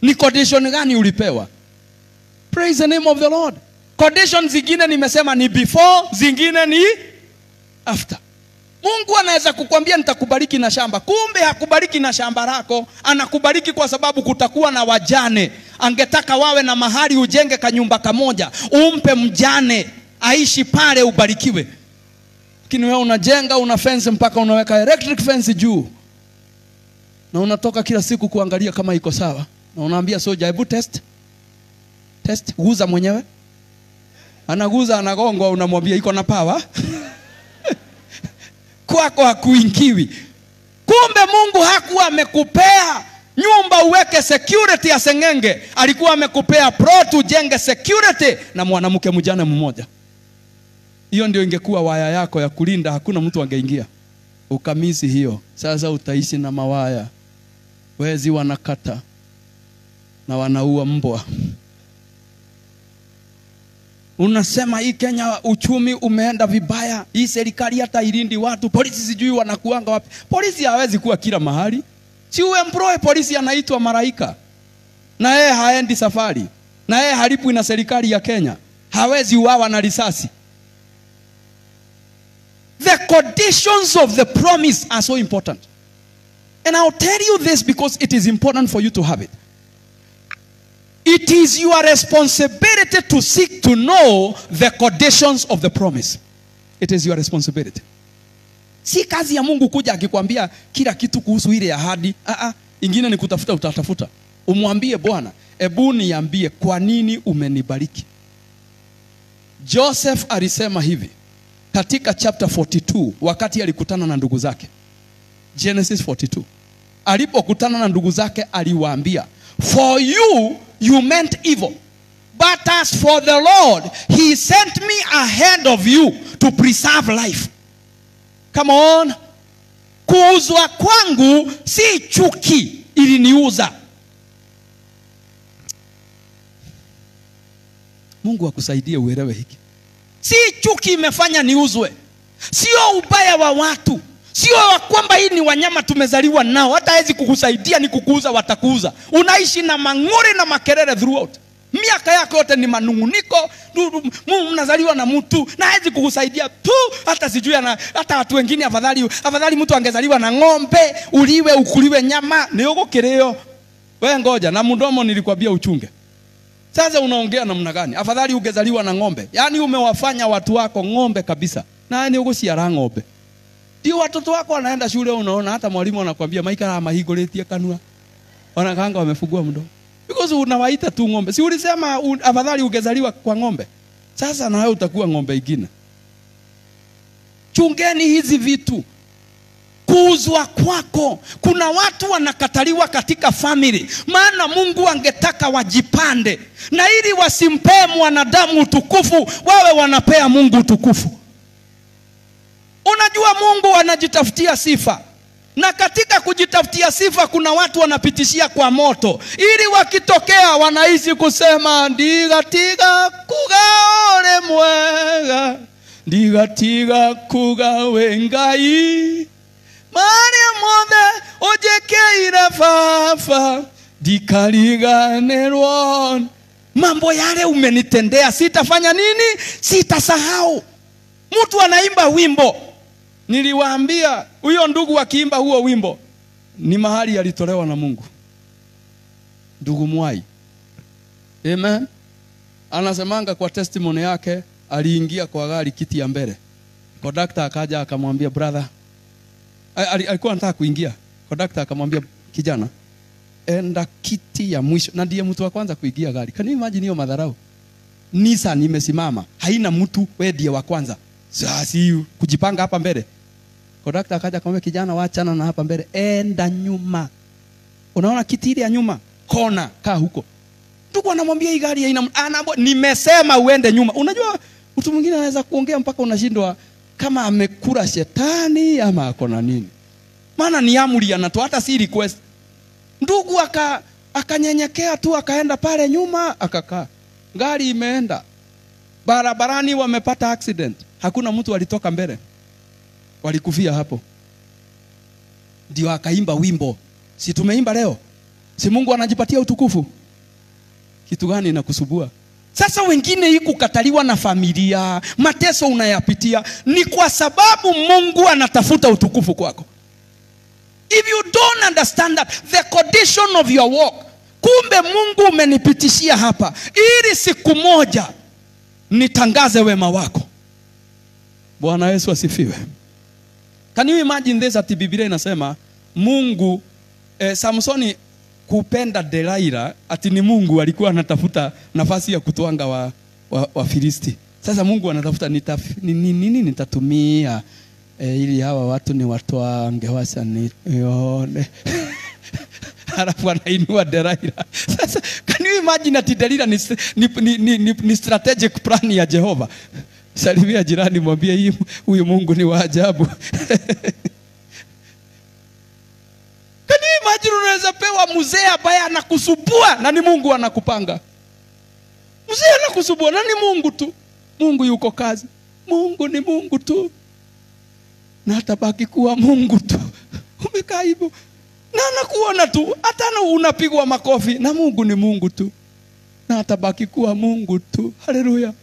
Ni condition gani ulipewa? Praise the name of the Lord. Condition zingine nimesema ni before, zingine ni after. Mungu anaweza kukwambia nitakubariki na shamba, kumbe hakubariki na shamba lako. Anakubariki kwa sababu kutakuwa na wajane. Angetaka wawe na mahali ujenge kanyumba kamoja, umpe mjane aishi pale ubarikiwe. Lakini wewe unajenga, una fence mpaka unaweka electric fence juu. Na unatoka kila siku kuangalia kama iko sawa. Na unaambia soja, hebu test. Guza mwenyewe. Anaguza, anagongwa, unamwambia iko na power. Kwako hakuingiwi. Kumbe Mungu hakuwa amekupea nyumba uweke security ya sengenge. Alikuwa amekupea plot ujenge security na mwanamke mjane mmoja. Hiyo ndio ingekuwa waya yako ya kulinda, hakuna mtu angeingia. Ukamisi hiyo. Sasa utaishi na mawaya. Wezi wanakata na wanaua mbwa. Unasema hii Kenya uchumi umeenda vibaya. Hii serikali hata ilindi watu. Polisi sijui wanakuanga wapi. Polisi hawezi kuwa kila mahali. Si uemploy polisi anaitwa malaika. Na yeye haendi safari. Na yeye halipwi na serikali ya Kenya. Hawezi uawa na risasi. The conditions of the promise are so important. And I'll tell you this because it is important for you to have it. It is your responsibility to seek to know the conditions of the promise. It is your responsibility. Si kazi ya Mungu kuja akikwambia kila kitu kuhusu ile ahadi. Ingine ni kutafuta, utatafuta. Umwambie Bwana, ebu niambie kwa nini umenibariki. Joseph alisema hivi katika chapter 42 wakati alikutana na ndugu zake. Genesis 42. Alipokutana na ndugu zake aliwaambia, for you meant evil, but as for the Lord, he sent me ahead of you to preserve life. Come on. Kuuzwa kwangu si chuki iliniuza. Mungu akusaidie uelewe hiki. Si chuki imefanya niuzwe. Sio ubaya wa watu. Sio wa kwamba hii ni wanyama tumezaliwa nao. Hata hawezi kukusaidia ni kukuuza, watakuuza. Unaishi na mang'uri na makelele throughout. Miaka yako yote ni manunguniko. Mnazaliwa na mtu na hawezi kukusaidia tu. Hata sijui hata watu wengine afadhali mtu angezaliwa na ng'ombe, uliwe ukuliwe nyama, nioko kireo. Wewe ngoja, na mdomo nilikwambia uchunge. Sasa unaongea namna gani? Afadhali ungezaliwa na ng'ombe. Yaani umewafanya watu wako ng'ombe kabisa. Na ni uko siara ng'ombe. Ndio watoto wako wanaenda shule, unaona hata mwalimu anakuambia maika mahigoletia kanua. Wanakanga wamefugua mdomo. Because unawaita tu ng'ombe. Si ulisema afadhali ungezaliwa kwa ng'ombe? Sasa na wewe utakuwa ng'ombe ingine. Chungeni hizi vitu. Kuuzwa kwako. Kuna watu wanakataliwa katika family. Maana Mungu angetaka wajipande. Na ili wasimpee mwanadamu utukufu, wawe wanapea Mungu utukufu. Unajua Mungu anajitafutia sifa. Na katika kujitafutia sifa kuna watu wanapitishia kwa moto. Ili wakitokea wanaishi kusema ndiga tiga kugaole mwega. ndigatiga kugawe ngai maria mothe ujekeire baba ndikariganirwo. Mambo yale umenitendea sitafanya nini? Sitasahau. Mtu anaimba wimbo, niliwaambia huyo ndugu akiimba huo wimbo ni mahali alitolewa na Mungu. Ndugu Mwai, amen, anasemanga kwa testimony yake, aliingia kwa gari kiti ya mbele, conductor akaja akamwambia brother, alikuwa anataka kuingia, conductor akamwambia kijana, enda kiti ya mwisho. Na ndiye mtu wa kwanza kuingia gari. Can you imagine hiyo madharau? Nissan imesimama, haina mtu, wewe ndiye wa kwanza. Sasa kujipanga hapa mbele. Conductor akaja akamwambia kijana, waachana na hapa mbele, enda nyuma. Unaona kiti ile ya nyuma, kona, kaa huko. Ndugu anamwambia hii gari haina, nimesema uende nyuma. Unajua mtu mwingine anaweza kuongea mpaka unashindwa kama amekula shetani ama akona nini. Maana ni amri anatoa, hata si request. Ndugu akanyenyekea tu, akaenda pale nyuma, akakaa. Gari imeenda. Barabarani wamepata accident. Hakuna mtu alitoka mbele. Walikufia hapo. Ndio akaimba wimbo. Si tumeimba leo? Si Mungu anajipatia utukufu? Kitu gani inakusubua? Sasa wengine hii kukataliwa na familia, mateso unayapitia, ni kwa sababu Mungu anatafuta utukufu kwako. If you don't understand that, the condition of your walk, kumbe Mungu umenipitishia hapa ili siku moja nitangaze wema wako. Bwana Yesu asifiwe. Can you imagine this? Ati Biblia inasema Mungu Samsoni kupenda Delaila, ati ni Mungu alikuwa anatafuta nafasi ya kutoanga wa Filisti. Sasa Mungu anatafuta nini nitatumia ili hawa watu ni watwange wasa nione. Halafu anainua Delaila. Sasa can you imagine ati Delaila ni strategic plan ya Jehova? Salimia jirani, mwambie huyu Mungu ni wa ajabu. Can you imagine unaweza pewa mzee ambaye anakusubua na ni Mungu anakupanga? Mzee anakusubua na ni Mungu tu. Mungu yuko kazi. Mungu ni Mungu tu. Na atabaki kuwa Mungu tu. Umekaa hivyo na anakuona tu, hata unapigwa makofi na Mungu ni Mungu tu. Na atabaki kuwa Mungu tu. Haleluya.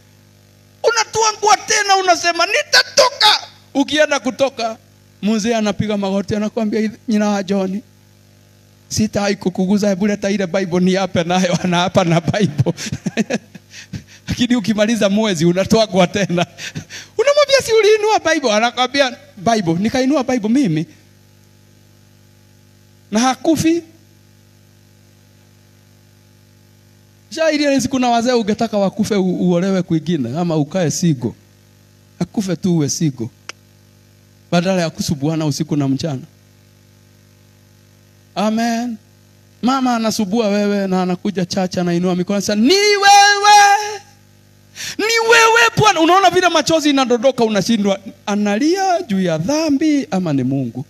Unatuangua tena unasema nitatoka. Ukienda kutoka, mzee anapiga magoti anakuambia, nyina wa John, sitawahi kukuguza, hebu leta ile Bible ni hapa nayo, hapa na Bible. Lakini ukimaliza mwezi unatoa kwa tena. Unamwambia si uliinua Bible? Anakuambia Bible, nikainua Bible mimi. Na hakufi. Ile siku na wazee ungetaka wakufe uolewe kwingine ama ukae sigo. Akufe tu uwe sigo. Badala ya kusubuana usiku na mchana. Amen. Mama anasubua wewe na anakuja chacha na inua mikono sana, ni wewe. Ni wewe Bwana. Unaona vile machozi inadondoka, unashindwa analia juu ya dhambi ama ni Mungu.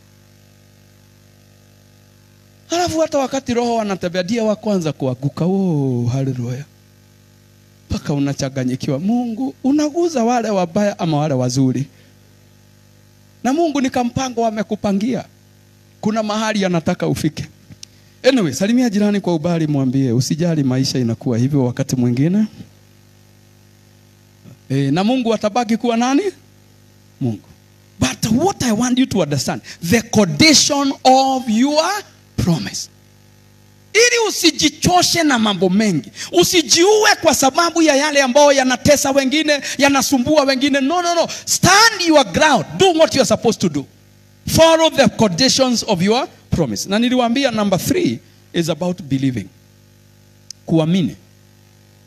Halafu hata wakati roho anatembea dia wa kwanza kuanguka. Oh, haleluya. Paka unachanganyikiwa. Mungu unaguza wale wabaya ama wale wazuri? Na Mungu ni kampango amekupangia. Kuna mahali anataka ufike. Anyway, salimia jirani kwa ubali, mwambie usijali, maisha inakuwa hivyo wakati mwingine. Na Mungu atabaki kuwa nani? Mungu. But what I want you to understand, the condition of your promise. Ili usijichoshe na mambo mengi. Usijiue kwa sababu ya yale ambayo yanatesa wengine, yanasumbua wengine. No. Stand your ground. Do what you are supposed to do. Follow the conditions of your promise. Na niliwaambia number 3 is about believing. Kuamini.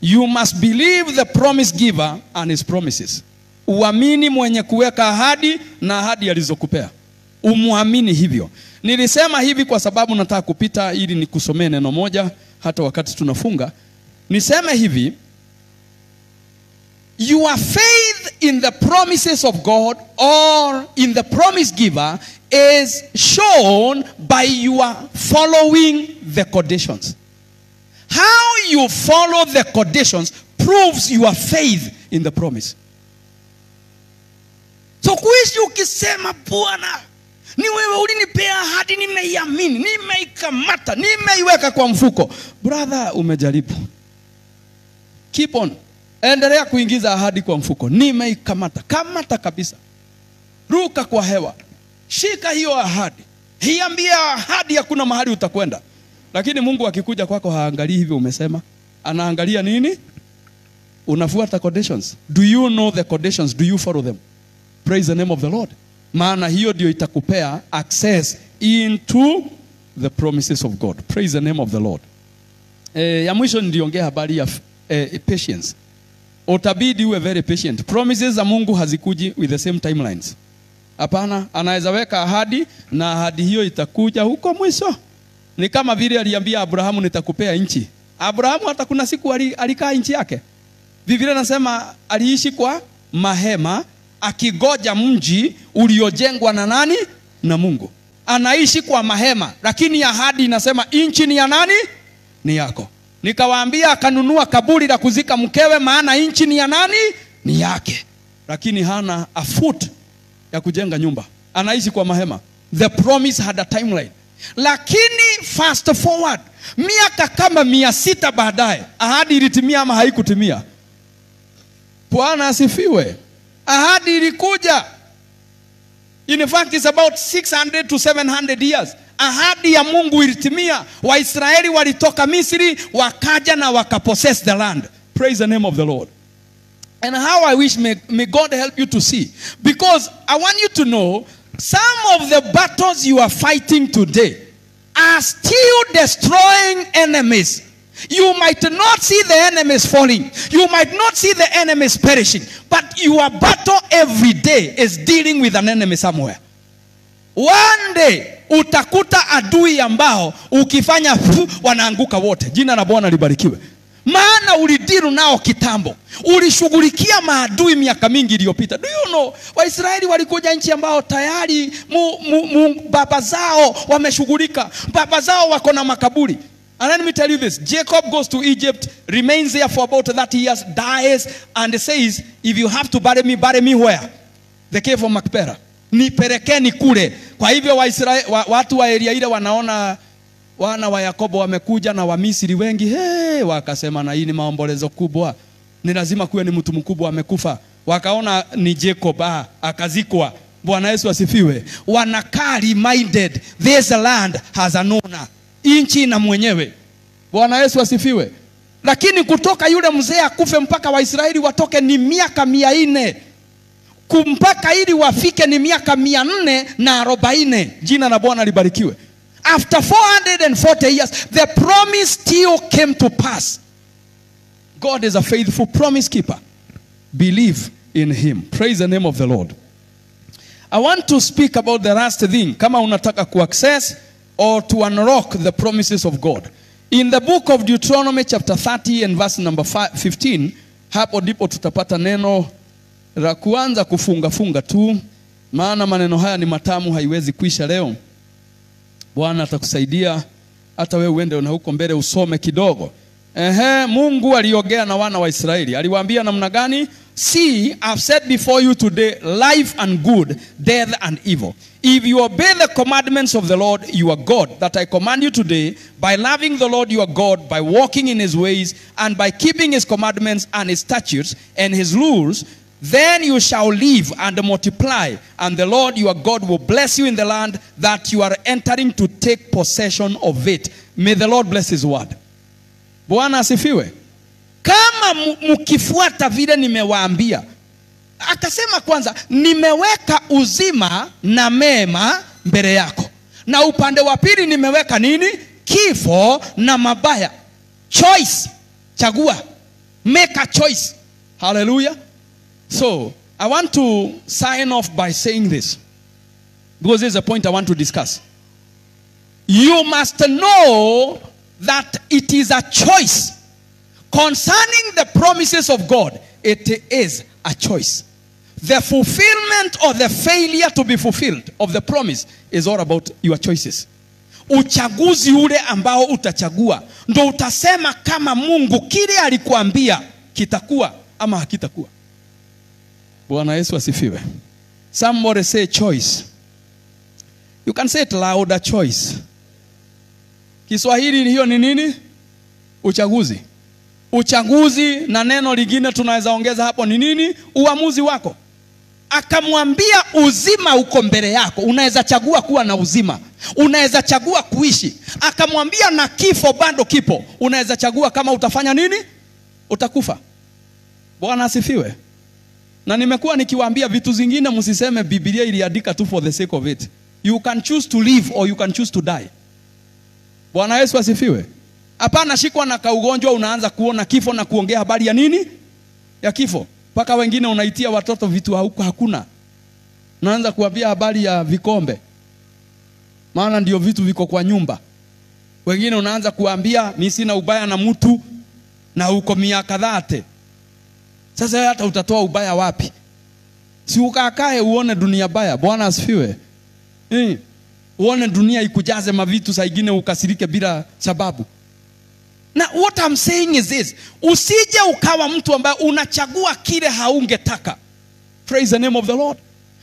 You must believe the promise giver and his promises. Uamini mwenye kuweka ahadi na ahadi alizokupea. Umuamini hivyo. Nilisema hivi kwa sababu nataka kupita ili nikusomee neno moja hata wakati tunafunga. Niseme hivi, your faith in the promises of God or in the promise giver is shown by your following the conditions. How you follow the conditions proves your faith in the promise. So kuishi ukisema Bwana, ni wewe ulinipea ahadi, nimeiamini, nimeikamata, nimeiweka kwa mfuko. Brother, umejaribu. Keep on. Endelea kuingiza ahadi kwa mfuko. Nimeikamata. Kamata kabisa. Ruka kwa hewa. Shika hiyo ahadi. Hiambia ahadi hakuna mahali utakwenda. Lakini Mungu akikuja kwako haangalii hivyo umesema. Anaangalia nini? Unafuata conditions. Do you know the conditions? Do you follow them? Praise the name of the Lord. Maana hiyo ndio itakupea access into the promises of God. Praise the name of the Lord. Ya mwisho ndiongea habari ya patience. Utabidi uwe very patient. Promises za Mungu hazikuji with the same timelines. Hapana, anaweza weka ahadi na ahadi hiyo itakuja huko mwisho. Ni kama vile aliambia Abrahamu nitakupea nchi. Abrahamu hata kuna siku alikaa nchi yake. Biblia inasema aliishi kwa mahema akigoja mji uliojengwa na nani? Na Mungu. Anaishi kwa mahema, lakini ahadi inasema nchi ni ya nani? Ni yako. Nikawaambia akanunua kaburi la kuzika mkewe, maana nchi ni ya nani? Ni yake. Lakini hana a foot ya kujenga nyumba. Anaishi kwa mahema. The promise had a timeline. Lakini fast forward, miaka kama 600 baadaye, ahadi ilitimia ama haikutimia? Bwana asifiwe. Ahadi ilikuja. In fact, it's about 600 to 700 years. Ahadi ya Mungu ilitimia. Waisraeli walitoka Misri, wakaja na wakapossess the land. Praise the name of the Lord. And how I wish may God help you to see. Because I want you to know, some of the battles you are fighting today are still destroying enemies. You might not see the enemies falling. You might not see the enemies perishing. But your battle every day is dealing with an enemy somewhere. One day, utakuta adui ambao ukifanya wanaanguka wote. Jina la Bwana libarikiwe. Maana ulidiru nao kitambo. Ulishughulikia maadui miaka mingi iliyopita. Do you know, Waisraeli walikuja nchi ambao tayari baba zao wameshughulika. Baba zao wako na makaburi. And let me tell you this. Jacob goes to Egypt, remains there for about 30 years, dies, and says, if you have to bury me where? The cave of Macpera. Niperekeni kule. Kwa hivyo watu wa area ile wanaona wana wa Yakobo wamekuja na Wamisri wengi. Wakasema na hii ni maombolezo kubwa. Ni lazima kuwe ni mtu mkubwa amekufa. Wakaona ni Jacob, akazikwa. Bwana Yesu asifiwe. Wanakaa reminded, this land has an owner. Inchi na mwenyewe. Bwana Yesu asifiwe. Lakini kutoka yule mzee akufe mpaka Waisraeli watoke ni miaka 400. Kumpaka ili wafike ni miaka 440. Jina la Bwana libarikiwe. After 440 years, the promise still came to pass. God is a faithful promise keeper. Believe in him. Praise the name of the Lord. I want to speak about the last thing. Kama unataka kuaccess or to unlock the promises of God. In the book of Deuteronomy chapter 30 and verse number 15, hapo ndipo tutapata neno la kuanza kufunga tu, maana maneno haya ni matamu, haiwezi kuisha leo. Bwana atakusaidia hata wewe uende na huko mbele usome kidogo. Mungu aliongea na wana wa Israeli. Aliwaambia namna gani? See, I've set before you today life and good, death and evil. If you obey the commandments of the Lord your God that I command you today, by loving the Lord your God, by walking in his ways, and by keeping his commandments and his statutes and his rules, then you shall live and multiply, and the Lord your God will bless you in the land that you are entering to take possession of it. May the Lord bless his word. Bwana asifiwe. Kama mkifuata vile nimewaambia. Akasema kwanza, nimeweka uzima na mema mbele yako. Na upande wa pili nimeweka nini? Kifo na mabaya. Choice. Chagua. Make a choice. Hallelujah. So, I want to sign off by saying this, because this is a point I want to discuss. You must know that it is a choice. Concerning the promises of God, it is a choice. The fulfillment or the failure to be fulfilled of the promise is all about your choices. Uchaguzi ule ambao utachagua, ndo utasema kama Mungu kile alikuambia kitakuwa ama hakitakuwa. Bwana Yesu asifiwe. Somebody say choice. You can say it louder, choice. Kiswahili hiyo ni nini? Uchaguzi. Uchaguzi, na neno lingine tunaweza ongeza hapo ni nini? Uamuzi wako. Akamwambia uzima uko mbele yako. Unaweza chagua kuwa na uzima. Unaweza chagua kuishi. Akamwambia na kifo bado kipo. Unaweza chagua kama utafanya nini? Utakufa. Bwana asifiwe. Na nimekuwa nikiwaambia vitu zingine msiseme Biblia iliandika tu for the sake of it. You can choose to live or you can choose to die. Bwana Yesu asifiwe. Hapana shikwa na kaugonjwa unaanza kuona kifo na kuongea habari ya nini? Ya kifo. Paka wengine unaitia watoto vitu hakuna. Unaanza kuambia habari ya vikombe. Maana ndio vitu viko kwa nyumba. Wengine unaanza kuambia mimi sina ubaya na mtu na uko miaka 30. Sasa hata utatoa ubaya wapi? Si ukakae uone dunia baya. Bwana asifiwe. Uone dunia ikujaze mavitu saa ingine ukasirike bila sababu. Na what I'm saying is this. Usije ukawa mtu ambaye unachagua kile haungetaka. Praise the name of the Lord.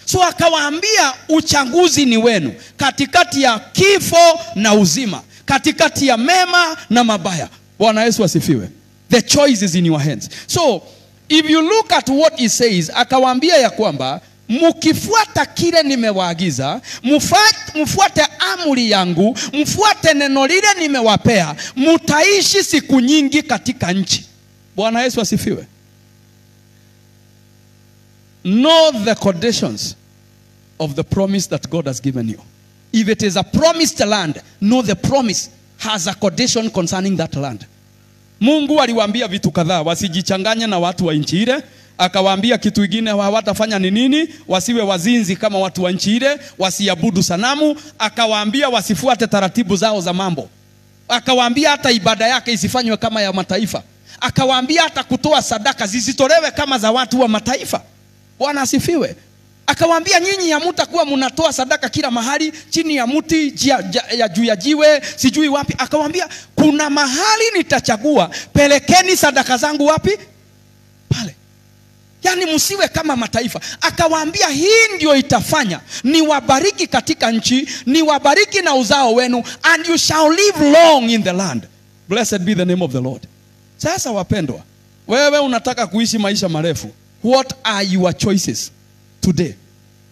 So akawaambia uchaguzi ni wenu. Katikati ya kifo na uzima. Katikati ya mema na mabaya. Bwana Yesu asifiwe. The choice is in your hands. So if you look at what he says, akawaambia ya kwamba mkifuata kile nimewaagiza, mfuate amri yangu, mfuate neno lile nimewapea, mtaishi siku nyingi katika nchi. Bwana Yesu asifiwe. Know the conditions of the promise that God has given you. If it is a promised land, know the promise has a condition concerning that land. Mungu aliwaambia vitu kadhaa, wasijichanganye na watu wa nchi ile. Akawaambia kitu kingine hawatafanya ni nini? Wasiwe wazinzi kama watu wa nchi ile, wasiabudu sanamu. Akawaambia wasifuate taratibu zao za mambo. Akawaambia hata ibada yake isifanywe kama ya mataifa. Akawaambia hata kutoa sadaka zisitolewe kama za watu wa mataifa. Bwana asifiwe. Akawaambia nyinyi hamtakuwa mnatoa sadaka kila mahali, chini ya mti, juu ya jiwe, sijui wapi. Akawaambia kuna mahali nitachagua, pelekeni sadaka zangu wapi? Pale. Yani msiwe kama mataifa. Akawaambia hii ndio itafanya niwabariki katika nchi, niwabariki na uzao wenu, and you shall live long in the land. Blessed be the name of the Lord. Sasa wapendwa, wewe unataka kuishi maisha marefu. What are your choices today?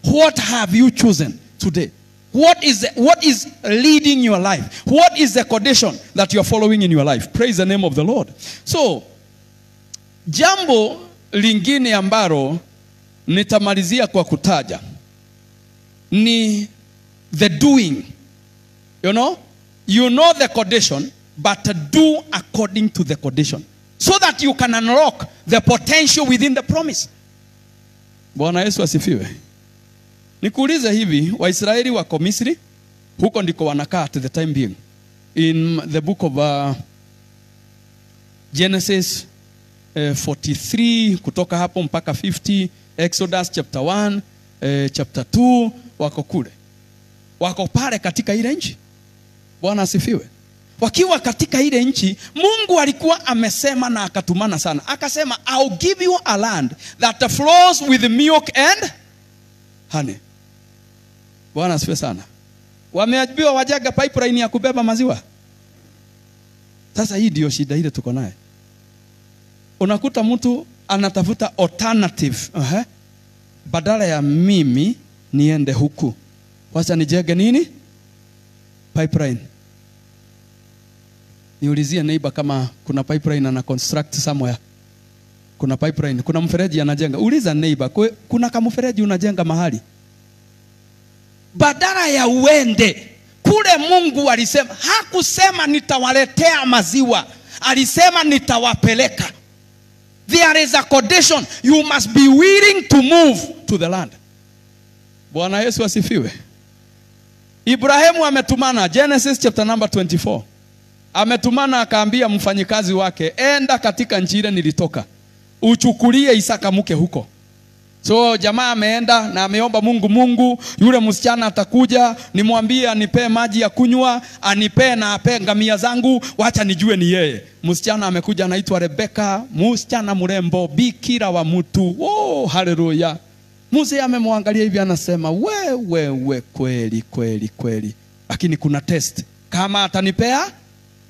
What have you chosen today? What is leading your life? What is the condition that you are following in your life? Praise the name of the Lord. So, jambo lingine ambalo nitamalizia kwa kutaja ni the doing. You know the condition, but do according to the condition, so that you can unlock the potential within the promise. Bwana Yesu asifiwe. Nikuulize hivi, Waisraeli wako Misri, huko ndiko wanakaa at the time being. In the book of Genesis 43, kutoka hapo mpaka 50, Exodus chapter 1, chapter 2, wako kule. Wako pale katika ile nchi. Bwana asifiwe. Wakiwa katika ile nchi, Mungu alikuwa amesema na akatumana sana. Akasema, I'll give you a land that flows with milk and honey. Bwana asifiwe sana. Wameambiwa wajaga pipeline ya kubeba maziwa. Sasa hii ndio shida ile tuko naye. Unakuta mtu anatafuta alternative. Badala ya mimi niende huku, wacha nijenge nini? Pipeline. Niulizie neighbor kama kuna pipeline ana construct somewhere. Kuna pipeline, kuna mfereji anajenga. Uliza neighbor, kuna kama mfereji unajenga mahali. Badala ya uende kule, Mungu alisema, hakusema nitawaletea maziwa, alisema nitawapeleka. There is a condition. You must be willing to move to the land. Bwana Yesu asifiwe. Ibrahimu ametumana, Genesis chapter number 24. Ametumana akaambia mfanyikazi wake, enda katika nchi ile nilitoka, uchukulie Isaka mke huko. So jamaa ameenda na ameomba Mungu, yule msichana atakuja, nimwambie anipe maji ya kunywa, anipe na ape ngamia zangu, wacha nijue ni yeye. Msichana amekuja anaitwa Rebeka, msichana mrembo, bikira wa mtu. Oh, haleluya. Mzee amemwangalia hivi anasema, wewe kweli. Lakini kuna test. Kama atanipea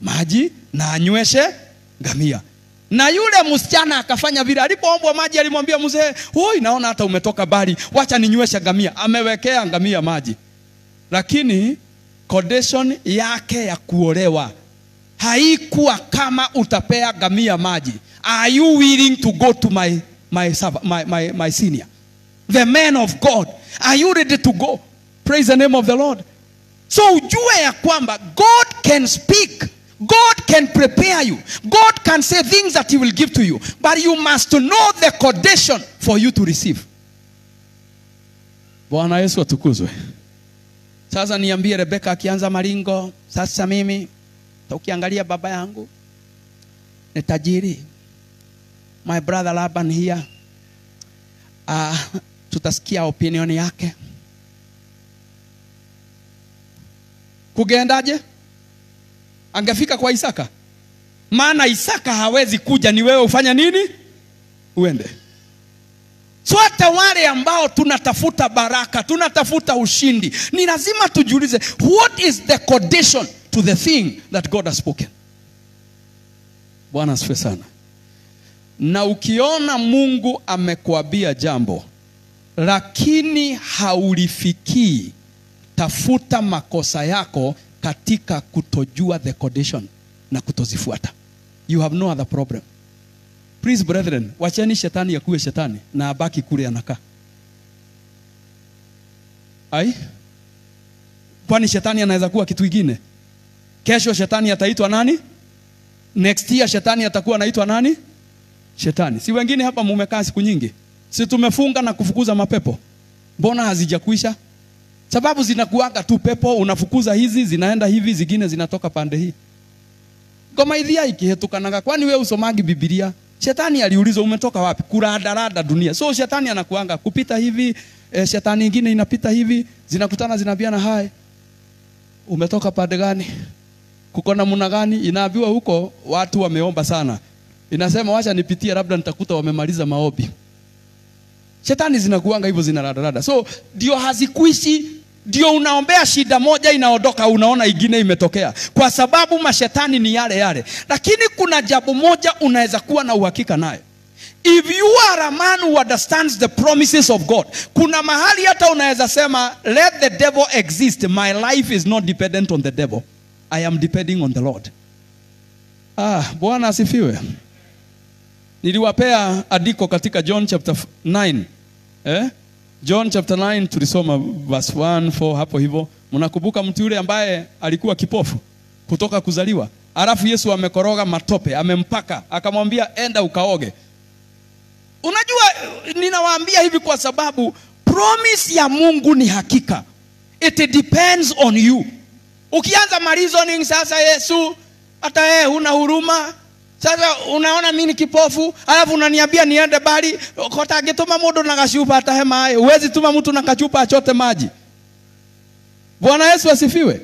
maji na anyweshe ngamia. Na yule msichana akafanya vile. Alipoombwa maji alimwambia mzee, "Oi, naona hata umetoka bali, wacha ninyweshe ngamia." Amewekea ngamia maji. Lakini condition yake ya kuolewa haikuwa kama utapea ngamia maji. Are you willing to go to my senior? The man of God. Are you ready to go? Praise the name of the Lord. So ujue ya kwamba God can speak. God can prepare you. God can say things that he will give to you. But you must know the condition for you to receive. Bwana Yesu atukuzwe. Sasa niambie Rebeka akianza maringo. Sasa mimi, ukiangalia baba yangu ni tajiri. My brother Laban here. Tutasikia opinion yake. Kugendaje? Angefika kwa Isaka. Maana Isaka hawezi kuja, ni wewe ufanya nini? Uende. So hata wale ambao tunatafuta baraka, tunatafuta ushindi, ni lazima tujiulize, what is the condition to the thing that God has spoken? Bwana asifiwe sana. Na ukiona Mungu amekuambia jambo lakini haulifikii, tafuta makosa yako katika kutojua the condition na kutozifuata. You have no other problem. Please brethren, wacheni shetani ya kuwe shetani na abaki kule anakaa. Kwani shetani anaweza kuwa kitu kingine? Kesho shetani ataitwa nani? Next year shetani atakuwa anaitwa nani? Shetani. Si wengine hapa mumekaa siku nyingi? Si tumefunga na kufukuza mapepo? Mbona hazijakuisha? Sababu zinakuanga tu pepo, unafukuza hizi, zinaenda hivi, zingine zinatoka pande hii. Kama idhia ikihetukanaga, kwani wewe usomagi Biblia? Shetani aliuliza umetoka wapi? Kuradarada dunia. So shetani anakuanga kupita hivi, shetani nyingine inapita hivi, zinakutana zinabiana hai. Umetoka pande gani? Kuko namna gani? Inaambiwa huko watu wameomba sana. Inasema wacha nipitie labda nitakuta wamemaliza maombi. Shetani zinakuanga hivyo zinaradarada. So ndio hazikuishi, ndio unaombea shida moja inaondoka unaona ingine imetokea. Kwa sababu mashetani ni yale yale. Lakini kuna jambo moja unaweza kuwa na uhakika nayo. If you are a man who understands the promises of God, kuna mahali hata unaweza sema, let the devil exist. My life is not dependent on the devil. I am depending on the Lord. Bwana asifiwe. Niliwapea andiko katika John chapter 9. John chapter 9 tulisoma verse 1, 4 hapo hivyo. Mnakumbuka mtu yule ambaye alikuwa kipofu kutoka kuzaliwa. Alafu Yesu amekoroga matope, amempaka, akamwambia enda ukaoge. Unajua ninawaambia hivi kwa sababu promise ya Mungu ni hakika. It depends on you. Ukianza reasoning sasa Yesu hata huna huruma. Sasa unaona mimi kipofu, alafu unaniambia niende bali kota getoma modo na kashupa hata hema. Huwezi tuma mtu na kachupa achote maji. Bwana Yesu asifiwe.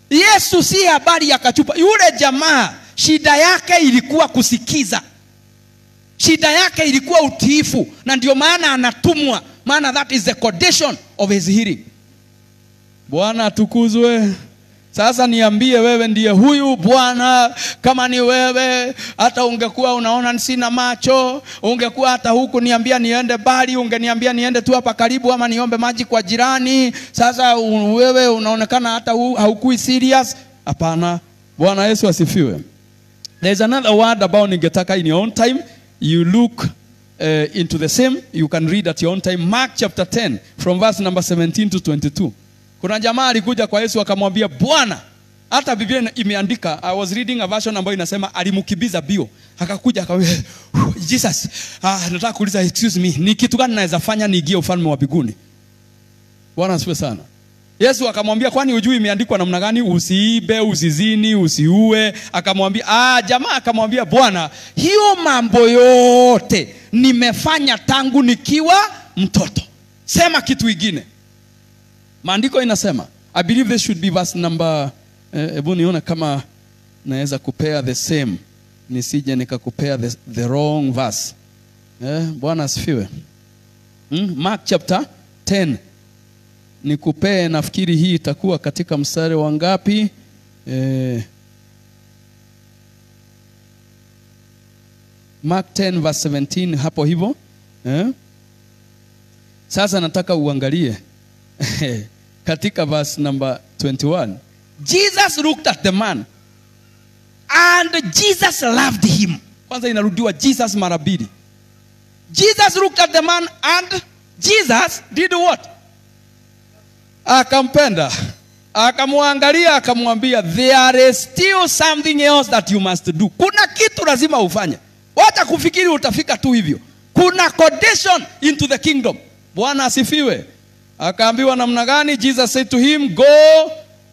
Yesu si habari ya kachupa. Yule jamaa shida yake ilikuwa kusikiza. Shida yake ilikuwa utiifu, na ndio maana anatumwa. Maana that is the condition of his hearing. Bwana atukuzwe. Sasa niambie wewe ndiye huyu Bwana. Kama ni wewe, hata ungekuwa unaona sina macho, ungekuwa hata huku niambia niende bali, ungeniambia niende tu hapa karibu ama niombe maji kwa jirani. Sasa wewe unaonekana hata haukui serious. Hapana. Bwana Yesu asifiwe. There's another word about ningetaka in your own time. You look into the same. You can read at your own time. Mark chapter 10 from verse number 17 to 22. Kuna jamaa alikuja kwa Yesu akamwambia, Bwana, hata Biblia imeandika, I was reading a version ambayo inasema alimkibiza bio. Akakuja akamwambia, Jesus, nataka kuuliza, excuse me, ni kitu gani naweza fanya niingie ufalme wa mbinguni? Bwana asifiwe sana. Yesu akamwambia, kwani hujui imeandikwa namna gani? Usiibe, usizini, usiue. Akamwambia, jamaa akamwambia, Bwana, hiyo mambo yote nimefanya tangu nikiwa mtoto. Sema kitu kingine. Maandiko inasema, I believe this should be verse number, hebu niona kama naweza kupea the same, nisije nikakupea the wrong verse. Bwana asifiwe. Mark chapter 10. Nikupee, nafikiri hii itakuwa katika mstari wa ngapi? Mark 10 verse 17, hapo hivyo. Sasa nataka uangalie katika verse number 21. Jesus looked at the man and Jesus loved him. Kwanza inarudiwa Jesus mara mbili. Jesus looked at the man and Jesus did what? Akampenda. Akamwangalia, akamwambia, there is still something else that you must do. Kuna kitu lazima ufanye. Wacha kufikiri utafika tu hivyo. Kuna condition into the kingdom. Bwana asifiwe. Akaambiwa namna gani? Jesus said to him, go,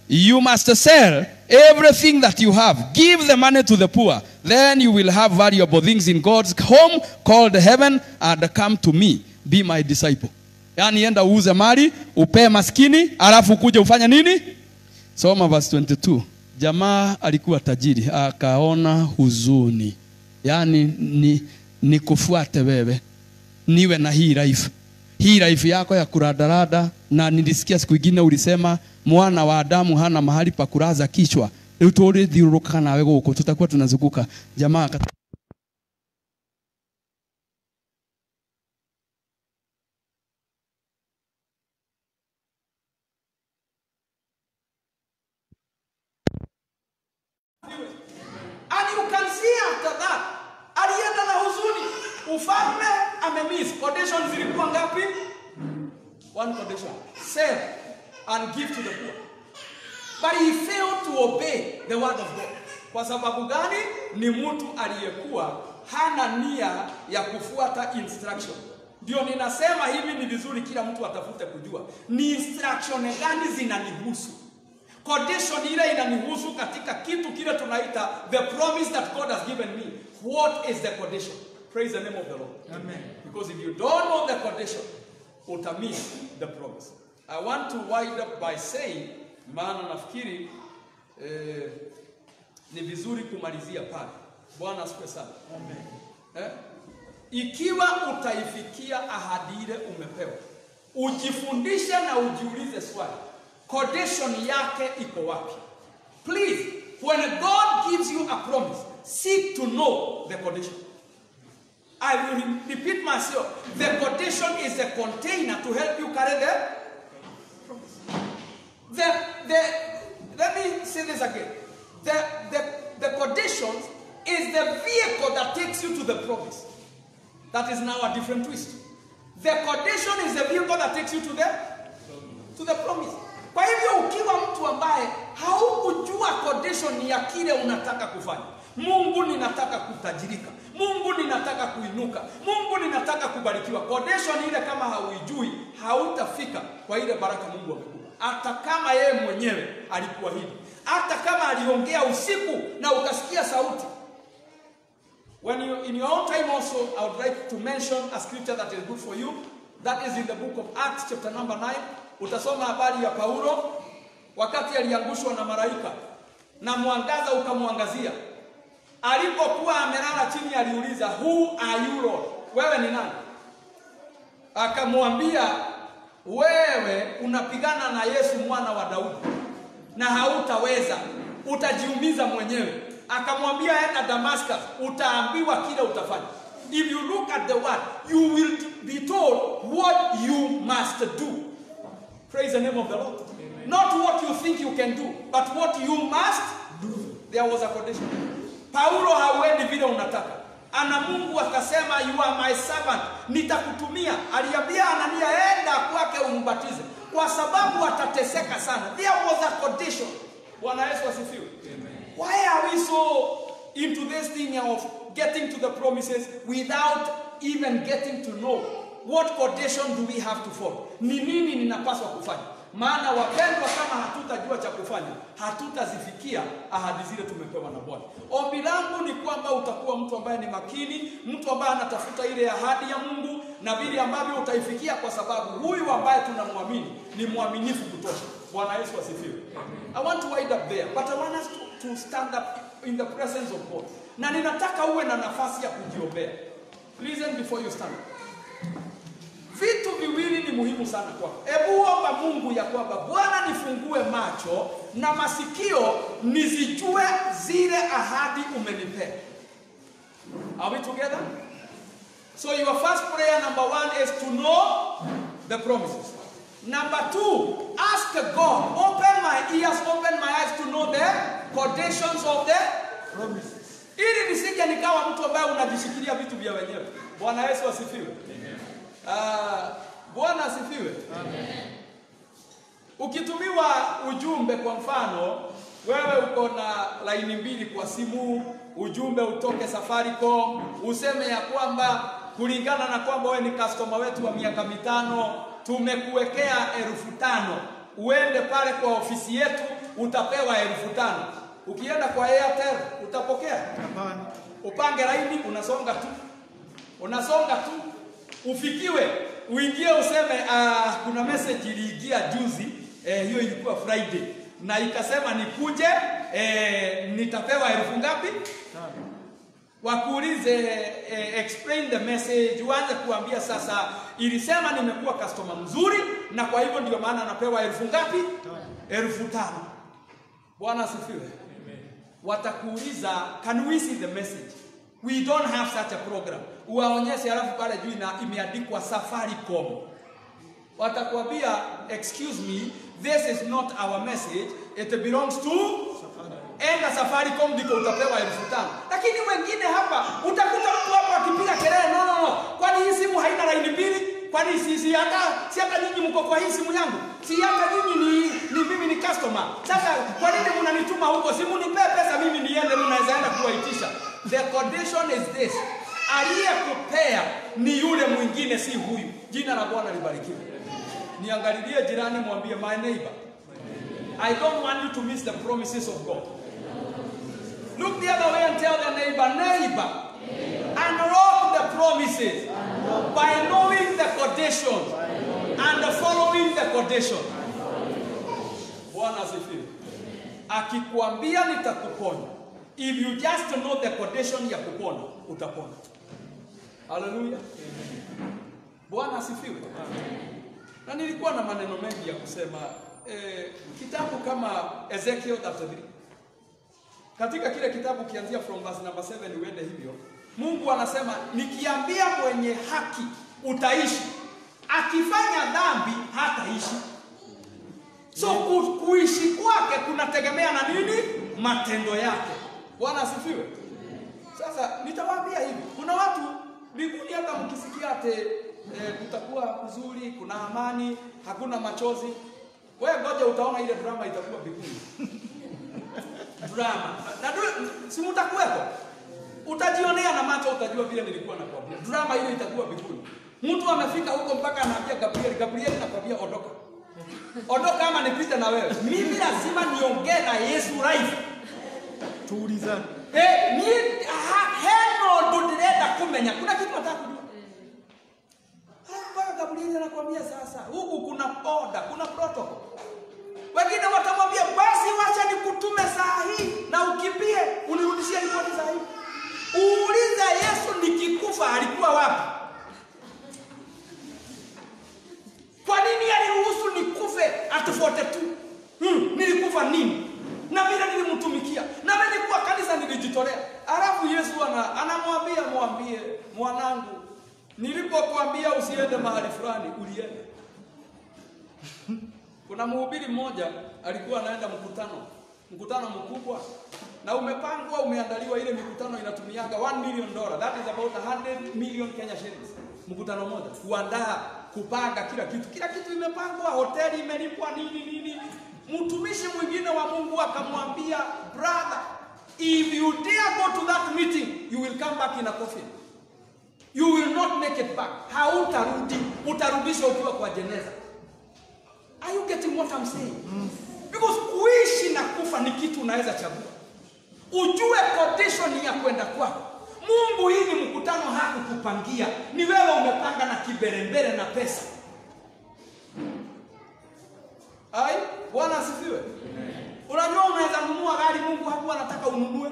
you must sell everything that you have. Give the money to the poor. Then you will have valuable things in God's home called heaven, and come to me. Be my disciple. Yani enda uuze mali, upe maskini, alafu kuja ufanya nini? Soma verse 22. Jamaa alikuwa tajiri, akaona huzuni. Yani ni kufuate wewe. Niwe na hii life. Hii life yako ya kuradarada, na nilisikia siku nyingine ulisema mwana wa Adamu hana mahali pa kulaza kichwa. Utore dhiruruka na wewe huko, tutakuwa tunazunguka. Jamaa and you can see after that alienda na huzuni. Ufalme amemiss. Conditions zilikuwa ngapi? One condition: sell and give to the poor. But he failed to obey the word of God. Kwa sababu gani? Ni mtu aliyekuwa hana nia ya kufuata instruction. Ndio ninasema hivi ni vizuri kila mtu atafute kujua ni instruction gani zinanihusu. Condition ile inanihusu katika kitu kile tunaita the promise that God has given me. What is the condition? Praise the name of the Lord. Amen. Because if you don't know the condition, utamiss the promise. I want to wind up by saying, maana nafikiri ni vizuri kumalizia pale. Bwana asifiwe sana. Amen. Ikiwa utaifikia ahadi ile umepewa, ujifundishe na ujiulize swali, condition yake iko wapi? Please, when God gives you a promise, seek to know the condition. I will repeat myself. The condition is a container to help you carry the promise. Let me say this again. The condition is the vehicle that takes you to the promise. That is now a different twist. The condition is the vehicle that takes you to the promise. Kwa hivyo ukiwa mtu ambaye haukujua condition ya kile unataka kufanya, Mungu ninataka kutajirika, Mungu ninataka kuinuka, Mungu ninataka kubarikiwa, condition ile kama hauijui, hautafika kwa ile baraka Mungu amekupa. Hata kama yeye mwenyewe alikuahidi, hata kama aliongea usiku na ukasikia sauti. When you, in your own time also, I would like to mention a scripture that is good for you. That is in the book of Acts chapter number 9. Utasoma habari ya Paulo wakati aliangushwa na malaika na mwangaza ukamwangazia. Alipokuwa amelala chini aliuliza, who are you Lord? Wewe ni nani? Akamwambia, wewe unapigana na Yesu mwana wa Daudi na hautaweza, utajiumiza mwenyewe. Akamwambia, enda Damascus, utaambiwa kile utafanya. If you look at the word, you will be told what you must do. Praise the name of the Lord. Amen. Not what you think you can do, but what you must do. There was a condition. Paulo hawendi vile unataka. Ana Mungu akasema, you are my servant, nitakutumia. Aliambia Anania, enda kwake umbatize, kwa sababu atateseka sana. There was a condition. Bwana Yesu asifiwe. Why are we so into this thing of getting to the promises without even getting to know what condition do we have to follow? Ni nini ninapaswa kufanya? Maana wapendwa, kama hatutajua cha kufanya, hatutazifikia ahadi zile tumepewa na Bwana. Ombi langu ni kwamba utakuwa mtu ambaye ni makini, mtu ambaye anatafuta ile ahadi ya Mungu na vile ambavyo utaifikia, kwa sababu huyu ambaye tunamwamini ni mwaminifu kutosha. Bwana Yesu asifiwe. I want to wind up there, but I want us to stand up in the presence of God. Na ninataka uwe na nafasi ya kujiombea. Listen before you stand up. Vitu viwili ni muhimu sana kwako. Hebu omba Mungu ya kwamba Bwana nifungue macho na masikio nizijue zile ahadi umenipea. Are we together? So your first prayer, number 1, is to know the promises. Number 2, ask God, open my ears, open my eyes to know the conditions of the promises. Ili nisije nikawa mtu ambaye unajishikilia vitu vya wenyewe. Bwana Yesu asifiwe. Bwana asifiwe. Amen. Ukitumiwa ujumbe, kwa mfano wewe uko na laini mbili kwa simu, ujumbe utoke Safaricom useme ya kwamba kulingana na kwamba wewe ni customer wetu wa miaka 5 tumekuwekea 5,000, uende pale kwa ofisi yetu utapewa 5,000. Ukienda kwa Airtel utapokea? Hapana. Upange laini, unasonga tu ufikiwe, uingie useme kuna message iliingia juzi, hiyo ilikuwa Friday na ikasema nikuje, nitapewa 1,000 ngapi? Wakuulize explain the message, uanze kuambia sasa ilisema nimekuwa customer mzuri na kwa hivyo ndio maana napewa 1,000 ngapi? 5,000. Bwana asifiwe. Watakuuliza can we see the message? We don't have such a program. Uwaonyeshe alafu pale juu na imeandikwa Safaricom. Watakwambia excuse me, this is not our message, it belongs to enda Safaricom ndiko utapewa 5,000. Lakini wengine hapa utakuta mtu hapa akipiga kelele, no. Kwani hii simu haina laini mbili? Kwani si hata nyinyi mko kwa hii simu yangu? Si hata nyinyi ni mimi ni customer. Sasa kwa nini mnanituma huko? Simu nipe pesa mimi niende, mnaweza enda kuwaitisha. The condition is this. Aliyekupea ni yule mwingine, si huyu. Jina la Bwana libarikiwe. Niangalilie jirani, mwambie my neighbor, I don't want you to miss the promises of God. Look the other way and tell the neighbor, unlock the promises by knowing the conditions and following the conditions. Bwana asifiwe. Akikuambia nitakuponya, if you just know the condition ya kupona, utapona. Hallelujah. Bwana asifiwe. Na nilikuwa na maneno mengi ya kusema. Kitabu kama Ezekiel 33. Katika kile kitabu kianzia from verse number 7 uende hivyo, Mungu anasema nikiambia mwenye haki utaishi, akifanya dhambi hataishi. So kuishi kwake kunategemea na nini? Matendo yake. Bwana asifiwe. Sasa nitawaambia hivi, kuna watu mbinguni hata mkisikia ate kutakuwa kuzuri, kuna amani, hakuna machozi, wewe ngoja utaona ile drama itakuwa mbinguni. Drama. Na si mtakuwepo. Utajionea na macho, utajua vile nilikuwa nakwambia. Drama ile itakuwa mbinguni. Mtu amefika huko mpaka anaambia Gabriel nakwambia ondoka. Ondoka ama nipite na wewe. Mimi lazima niongee na Yesu live. Tuulizane. Ni heno ndirenda kumenya. Kuna kitu nataka kujua. Gabriel anakuambia sasa, huku kuna order, kuna protocol. Wengine watamwambia basi wacha nikutume saa hii na ukimbie unirudishie ripoti saa hii. Uulize Yesu nikikufa alikuwa wapi? Kwa nini aliruhusu nikufe at 42? Nilikufa nini? Na vile nilimtumikia. Na mimi nilikuwa kanisa nilijitolea. Alafu Yesu mwambie mwanangu, nilipokuambia usiende mahali fulani ulienda. Kuna mhubiri mmoja alikuwa anaenda mkutano mkubwa, na umepangwa, umeandaliwa. Ile mikutano inatumianga $1 million, that is about 100 million Kenya shillings. Mkutano mmoja kuandaa, kupanga kila kitu imepangwa, hoteli imelipwa, nini. Mtumishi mwingine wa Mungu akamwambia, brother, if you dare go to that meeting you will come back in a coffin. You will not make it back. Hautarudi, utarudishwa ukiwa kwa jeneza. Are you getting what I'm saying? Because kuishi na kufa ni kitu unaweza chagua. Ujue condition ya kwenda kwako. Mungu hii ni mkutano hakukupangia. Ni wewe umepanga na kiberembere na pesa. Ai, Bwana asifiwe. Unajua unaweza nunua gari Mungu hakuwa anataka ununue.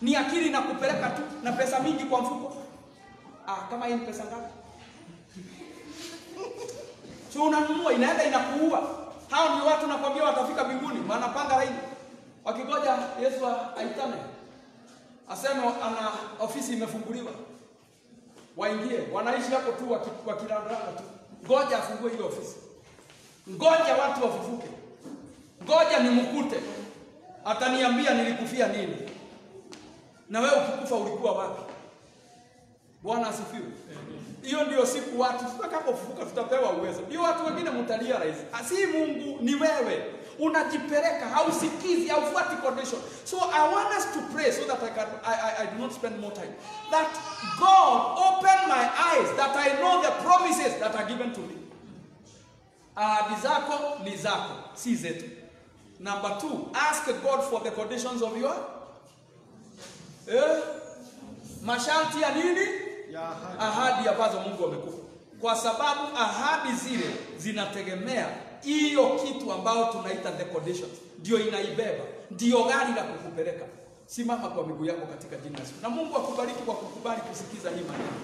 Ni akili na kupeleka tu na pesa mingi kwa mfuko. Kama hii pesa ngapi? Sio unanunua inaenda inakuua. Hao ndio watu nakwambia watafika mbinguni, wanapanga laini. Wakigoja Yesu aitane. Aseme ana ofisi imefunguliwa. Waingie, wanaishi hapo tu wakirandaranda tu. Ngoja afungue hiyo ofisi. Ngoja watu wafufuke. Ngoja nimkute. Ataniambia nilikufia nini. Na wewe ukikufa ulikuwa wapi? Bwana asifiwe. Hiyo ndio siku watu tutakapofufuka tutapewa uwezo. Ndio watu wengine mtalia rais. Si Mungu ni wewe. Unajipeleka, hausikizi, haufuati condition. So I want us to pray so that I do not spend more time. That God open my eyes that I know the promises that are given to me. Ahadi zako ni zako, si zetu. Number 2, ask God for the conditions of your masharti ya nini? Ya ahadi ambazo Mungu amekupa. Kwa sababu ahadi zile zinategemea hiyo kitu ambao tunaita the conditions. Ndio inaibeba, ndio gari la kukupeleka. Simama kwa miguu yako katika jina la Yesu. Na Mungu akubariki kwa kukubali kusikiza hii maneno.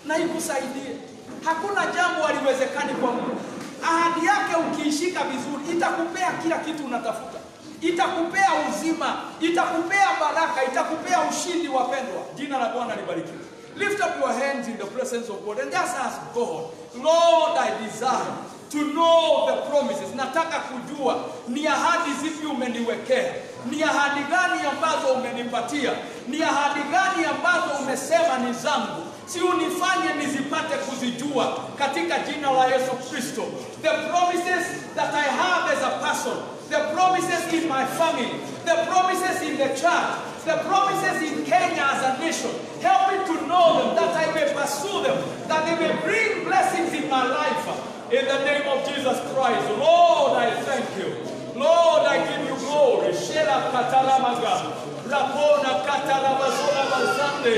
Na ikusaidie. Hakuna jambo haliwezekani kwa Mungu. Ahadi yake ukiishika vizuri itakupea kila kitu unatafuta. Itakupea uzima, itakupea baraka, itakupea ushindi wapendwa. Jina la Bwana libarikiwe. Lift up your hands in the presence of God and just ask God, Lord, I desire to know the promises. Nataka kujua ni ahadi zipi umeniwekea. Ni ahadi gani ambazo umenipatia. Ni ahadi gani ambazo umesema ni zangu. Si unifanye nizipate kuzijua katika jina la Yesu Kristo. The promises that I have as a person. The promises in my family. The promises in the church. The promises in Kenya as a nation. Help me to know them, that I may pursue them, that they may bring blessings in my life. In the name of Jesus Christ. Lord, I thank you. Lord, I give you glory. Shela katalamaga. Rapona katalabazola bazande.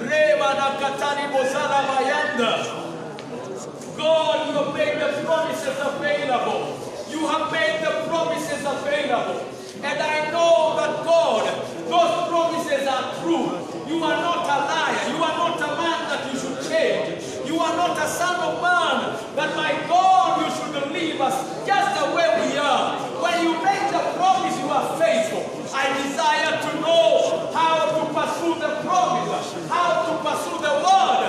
Reba na katani bozala bayanda. God, you have made the promises available. You have made the promises available. And I know that God, those promises are true. You are not a liar. You are not a man that you should change. You are not a son of man. But my God, you should leave us just the way we are. When you make the promise, you are faithful. I desire to know how to pursue the promise, how to pursue the word.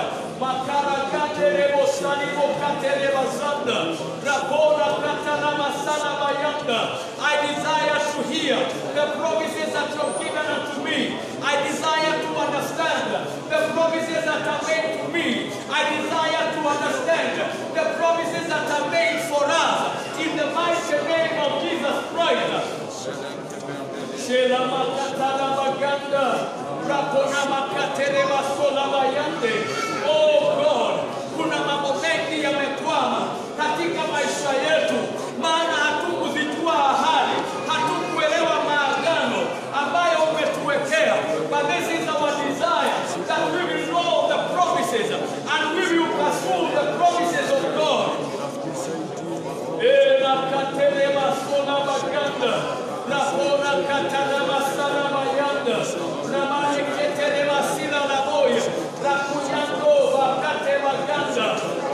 I desire to hear the promises that you have given unto me. I desire to understand the promises that are made to me. I desire to understand the promises that are made for us in the mighty name of Jesus Christ. Oh God, kuna mambo mengi yamekwama katika maisha yetu, maana hatukuzijua ahadi, hatukuelewa maagano ambayo umetuwekea. But this is our desire, that we will know the promises and we will pursue the promises of God. Rapona katana masala bayanda. Ramane ketere masila la boya. Rakuyando bakate baganda.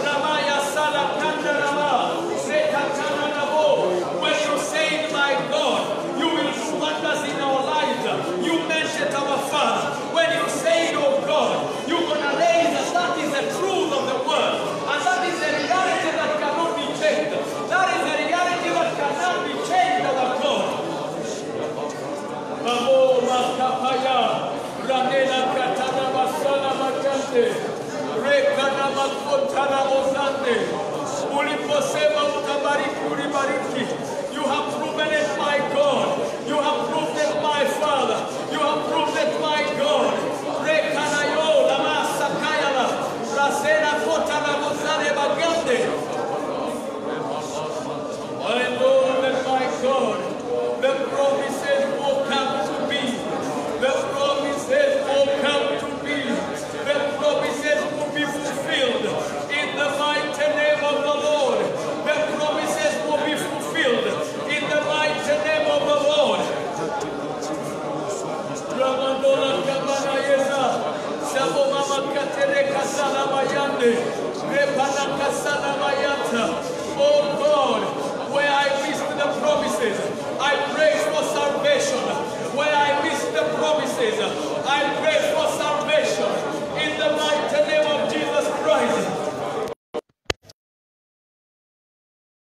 Ramaya sala kanda rama. Sekatana nabo. When you say, my God, you will do wonders in our lives. You mentioned our Father. When you say, oh God, you're gonna raise us. That is the truth of the word. And that is the reality that cannot be changed. That is the reality that cannot be changed, our God. Mamo makapaya, ranela katana masala makante, rekana makotana mozande. Uliposema utabariki ulibariki. You have proven it, my God. You have proved it, my Father. You have proved it, my God. Rekana yo la masakaya la, rasena kotana mozale bagande. I know that, my God, the promises will come to be. The promises will come to be. The promises will be fulfilled in the mighty name of the Lord. The promises will be fulfilled in the mighty name of the Lord. Ramandola kabana yesa, sabo mama katere kasala mayande, repana kasala mayata. Oh God, where I missed the promises, I pray for salvation. Where I missed the promises, I pray for salvation. In the mighty name of Jesus Christ.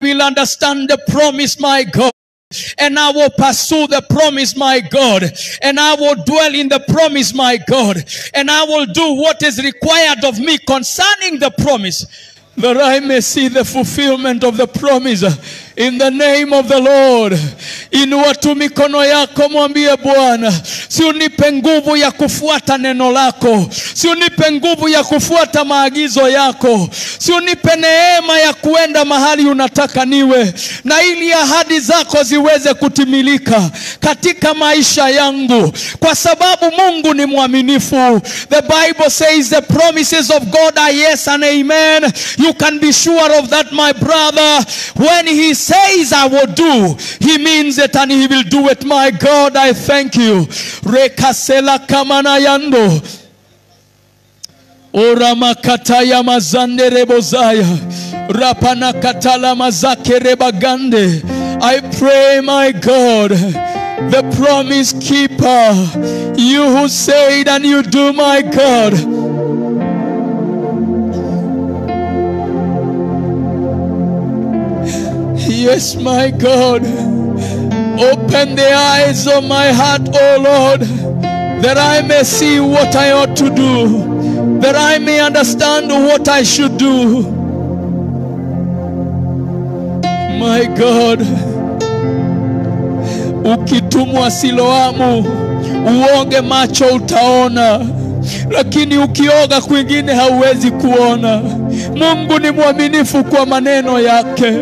Will understand the promise, my God. And I will pursue the promise, my God. And I will dwell in the promise, my God. And I will do what is required of me concerning the promise, that I may see the fulfillment of the promise. In the name of the Lord. Inua tu mikono yako, mwambie Bwana, si unipe nguvu ya kufuata neno lako, si unipe nguvu ya kufuata maagizo yako, si unipe neema ya kuenda mahali unataka niwe, na ili ahadi zako ziweze kutimilika katika maisha yangu, kwa sababu Mungu ni mwaminifu. The Bible says the promises of God are yes and amen. You can be sure of that, my brother. When he says I will do, he means it, and he will do it. My God, I thank you. Rekasela kamana yando. Ora makataya mazande rebozaya. Rapana katala mazake rebagande. I pray, my God, the promise keeper, you who said and you do, my God. Yes, my God, open the eyes of my heart, O Lord, that I may see what I ought to do, that I may understand what I should do. My God, ukitumwa Siloamu, uoge macho utaona, lakini ukioga kwingine hauwezi kuona. Mungu ni mwaminifu kwa maneno yake.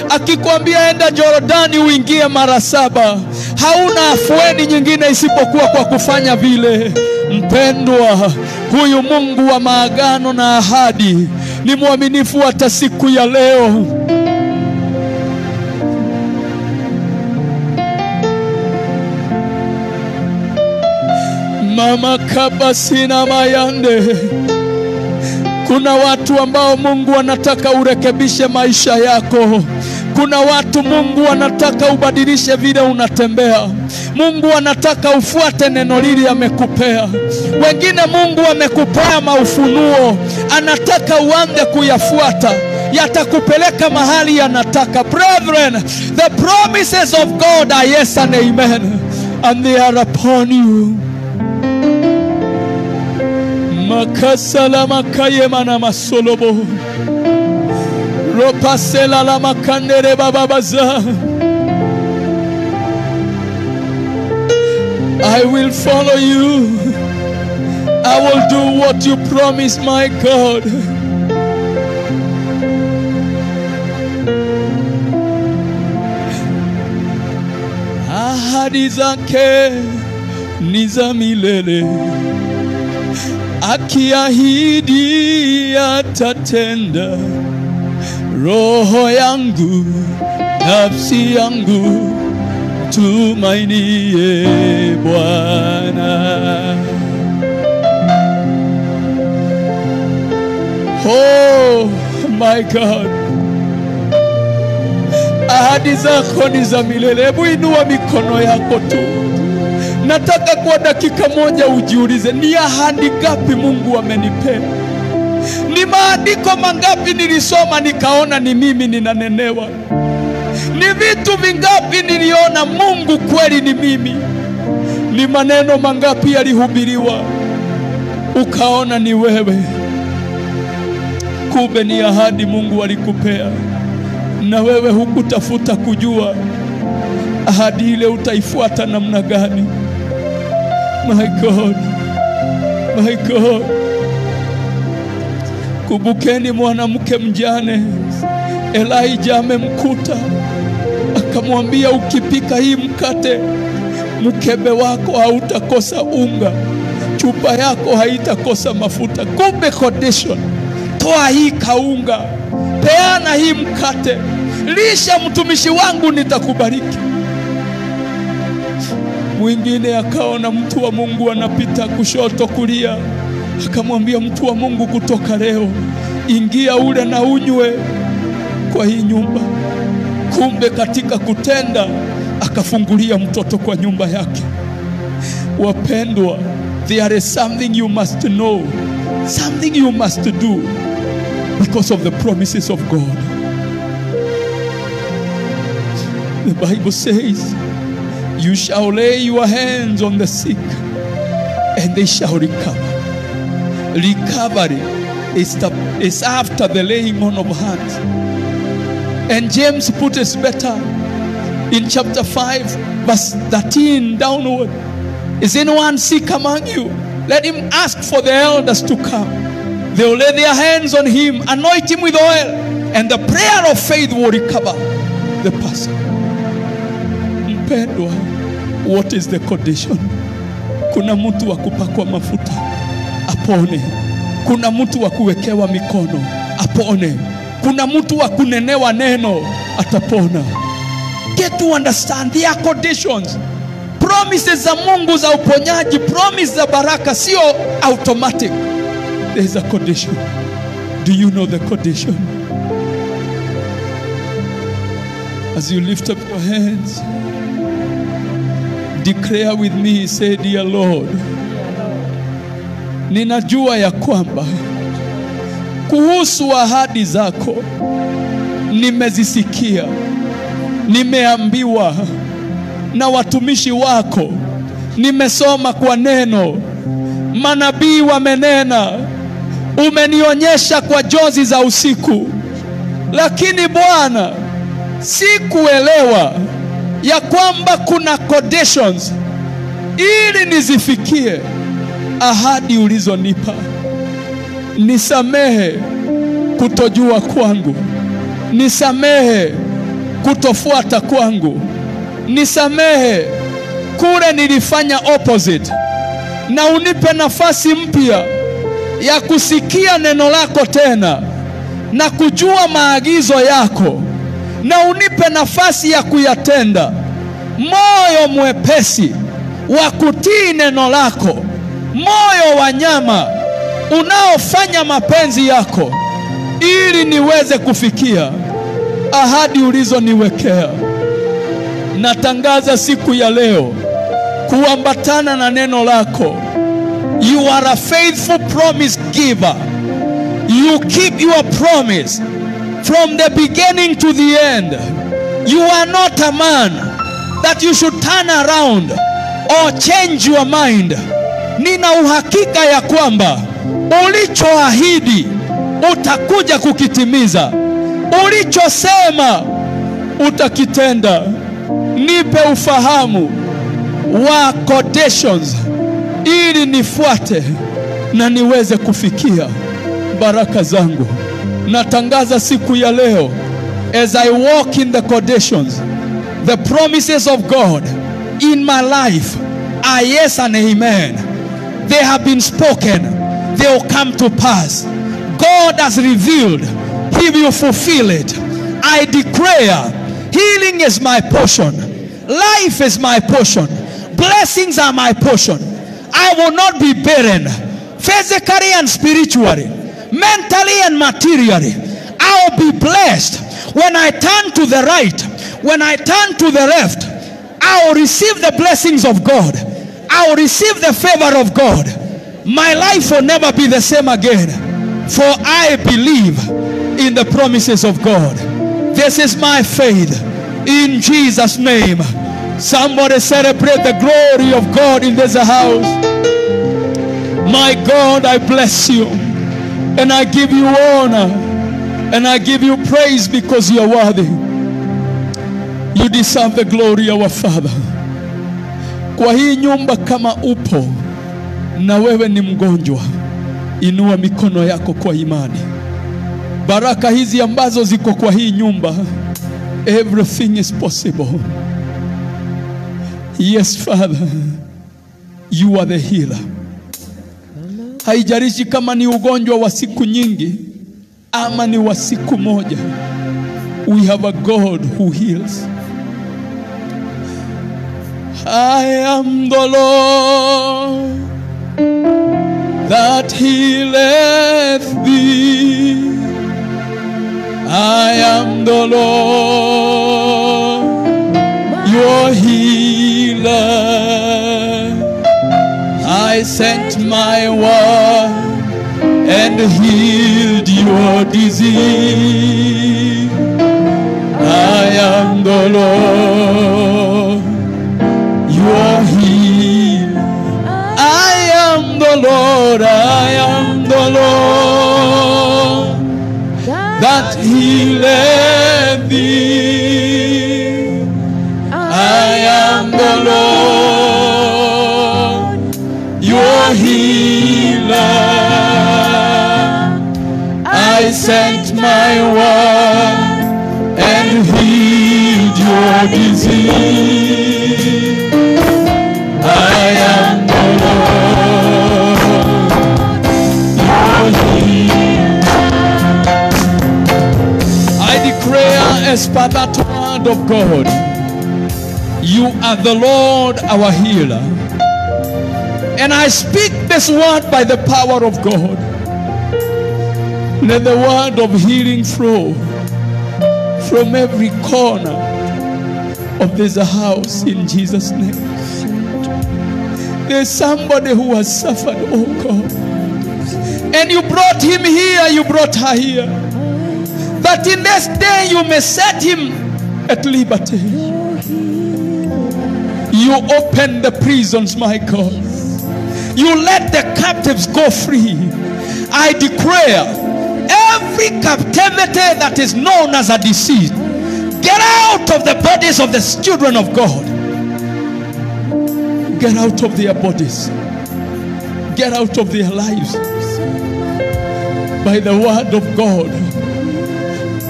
Akikwambia enda Jordani uingie mara 7, hauna afueni nyingine isipokuwa kwa kufanya vile. Mpendwa, huyu Mungu wa maagano na ahadi ni mwaminifu hata siku ya leo. Mama kabasina mayande. Kuna watu ambao Mungu anataka urekebishe maisha yako. Kuna watu Mungu anataka ubadilishe vile unatembea. Mungu anataka ufuate neno lili amekupea. Wengine Mungu amekupea maufunuo, anataka uanze kuyafuata, yatakupeleka mahali anataka. Brethren, the promises of God are yes and amen, and they are upon you. Makasala makaye mana masolobo. Ropasela la makandere bababaza. I will follow you. I will do what you promised, my God. Ahadi zake ni za milele. Akiahidi atatenda. Roho yangu, nafsi yangu, tumainie Bwana. Oh my God, ahadi zako ni za milele. Hebu inua mikono yako tu. Nataka kwa dakika moja ujiulize, ni ahadi gapi Mungu amenipea? Ni maandiko mangapi nilisoma nikaona ni mimi ninanenewa? Ni vitu vingapi niliona Mungu kweli ni mimi? Ni maneno mangapi yalihubiriwa ukaona ni wewe? Kumbe ni ahadi Mungu alikupea, na wewe hukutafuta kujua ahadi ile utaifuata namna gani. My God, my God. Kumbukeni mwanamke mjane, Elijah amemkuta, akamwambia ukipika hii mkate, mkebe wako hautakosa unga, chupa yako haitakosa mafuta. Kumbe condition, toa hii kaunga, peana hii mkate, lisha mtumishi wangu nitakubariki. Mwingine akaona mtu wa Mungu anapita kushoto kulia, akamwambia mtu wa Mungu, kutoka leo ingia ule na unywe. kwa hii nyumba. Kumbe katika kutenda akafungulia mtoto kwa nyumba yake. Wapendwa, there is something you must know, something you must do because of the promises of God. The Bible says, you shall lay your hands on the sick and they shall recover. Recovery is after the laying on of hands. And James put it better in chapter 5 verse 13 downward. Is anyone sick among you? Let him ask for the elders to come. They will lay their hands on him, anoint him with oil, and the prayer of faith will recover the person. Mpendwa, what is the condition? Kuna mtu wa kupakwa mafuta apone. Kuna mtu wa kuwekewa mikono apone. Kuna mtu wa kunenewa neno atapona. Get to understand there are conditions. Promises za Mungu za uponyaji, promise za baraka sio automatic. There is a condition. Do you know the condition? As you lift up your hands, declare with me, say, dear Lord, ninajua ya kwamba kuhusu ahadi zako nimezisikia, nimeambiwa na watumishi wako, nimesoma kwa neno, manabii wamenena, umenionyesha kwa jozi za usiku. Lakini Bwana, sikuelewa ya kwamba kuna conditions ili nizifikie ahadi ulizonipa. Nisamehe kutojua kwangu, nisamehe kutofuata kwangu, nisamehe kule nilifanya opposite, na unipe nafasi mpya ya kusikia neno lako tena na kujua maagizo yako, na unipe nafasi ya kuyatenda. Moyo mwepesi wa kutii neno lako, moyo wa nyama unaofanya mapenzi yako, ili niweze kufikia ahadi ulizoniwekea. Natangaza siku ya leo kuambatana na neno lako. You are a faithful promise giver. You keep your promise from the beginning to the end. You are not a man that you should turn around or change your mind. Nina uhakika ya kwamba ulichoahidi utakuja kukitimiza. Ulichosema utakitenda. Nipe ufahamu wa conditions ili nifuate na niweze kufikia baraka zangu. Natangaza siku ya leo, as I walk in the conditions, the promises of God in my life are yes and amen. They have been spoken, they will come to pass. God has revealed, He will fulfill it. I declare, healing is my portion, life is my portion, blessings are my portion. I will not be barren, physically and spiritually, mentally and materially. I will be blessed. When I turn to the right, when I turn to the left, I will receive the blessings of God. I will receive the favor of God. My life will never be the same again, for I believe in the promises of God. This is my faith in Jesus' name. Somebody celebrate the glory of God in this house. My God, I bless you and I give you honor and I give you praise because you are worthy. You deserve the glory, our Father. Kwa hii nyumba kama upo na wewe ni mgonjwa, inua mikono yako kwa imani. Baraka hizi ambazo ziko kwa hii nyumba, everything is possible. Yes, Father, you are the healer. Haijalishi kama ni ugonjwa wa siku nyingi ama ni wa siku moja, we have a God who heals. I am the Lord that healeth thee. I am the the Lord, your healer. I sent my word and healed your disease. I am the Lord, your healer. I am the Lord, I am the Lord that healeth thee. I am the Lord, your healer. I sent my word and healed your disease. I am the Lord, your healer. I declare as per that word of God, you are the Lord our healer. And I speak this word by the power of God. Let the word of healing flow from every corner of this house in Jesus' name. There's somebody who has suffered, oh God. And you brought him here, you brought her here. That in this day you may set him at liberty. You open the prisons, my God. You let the captives go free. I declare every captivity that is known as a disease, get out of the bodies of the children of God. Get out of their bodies. Get out of their lives. By the word of God,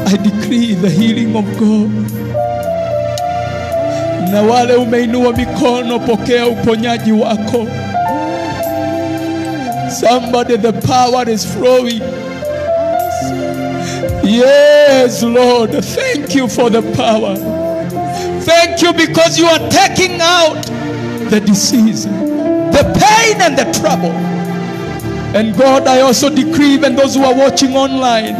I decree the healing of God. Na wale umeinua mikono, pokea uponyaji wako. Somebody, the power is flowing. Yes, Lord, thank you for the power. Thank you because you are taking out the disease, the pain and the trouble. And God, I also decree, even those who are watching online,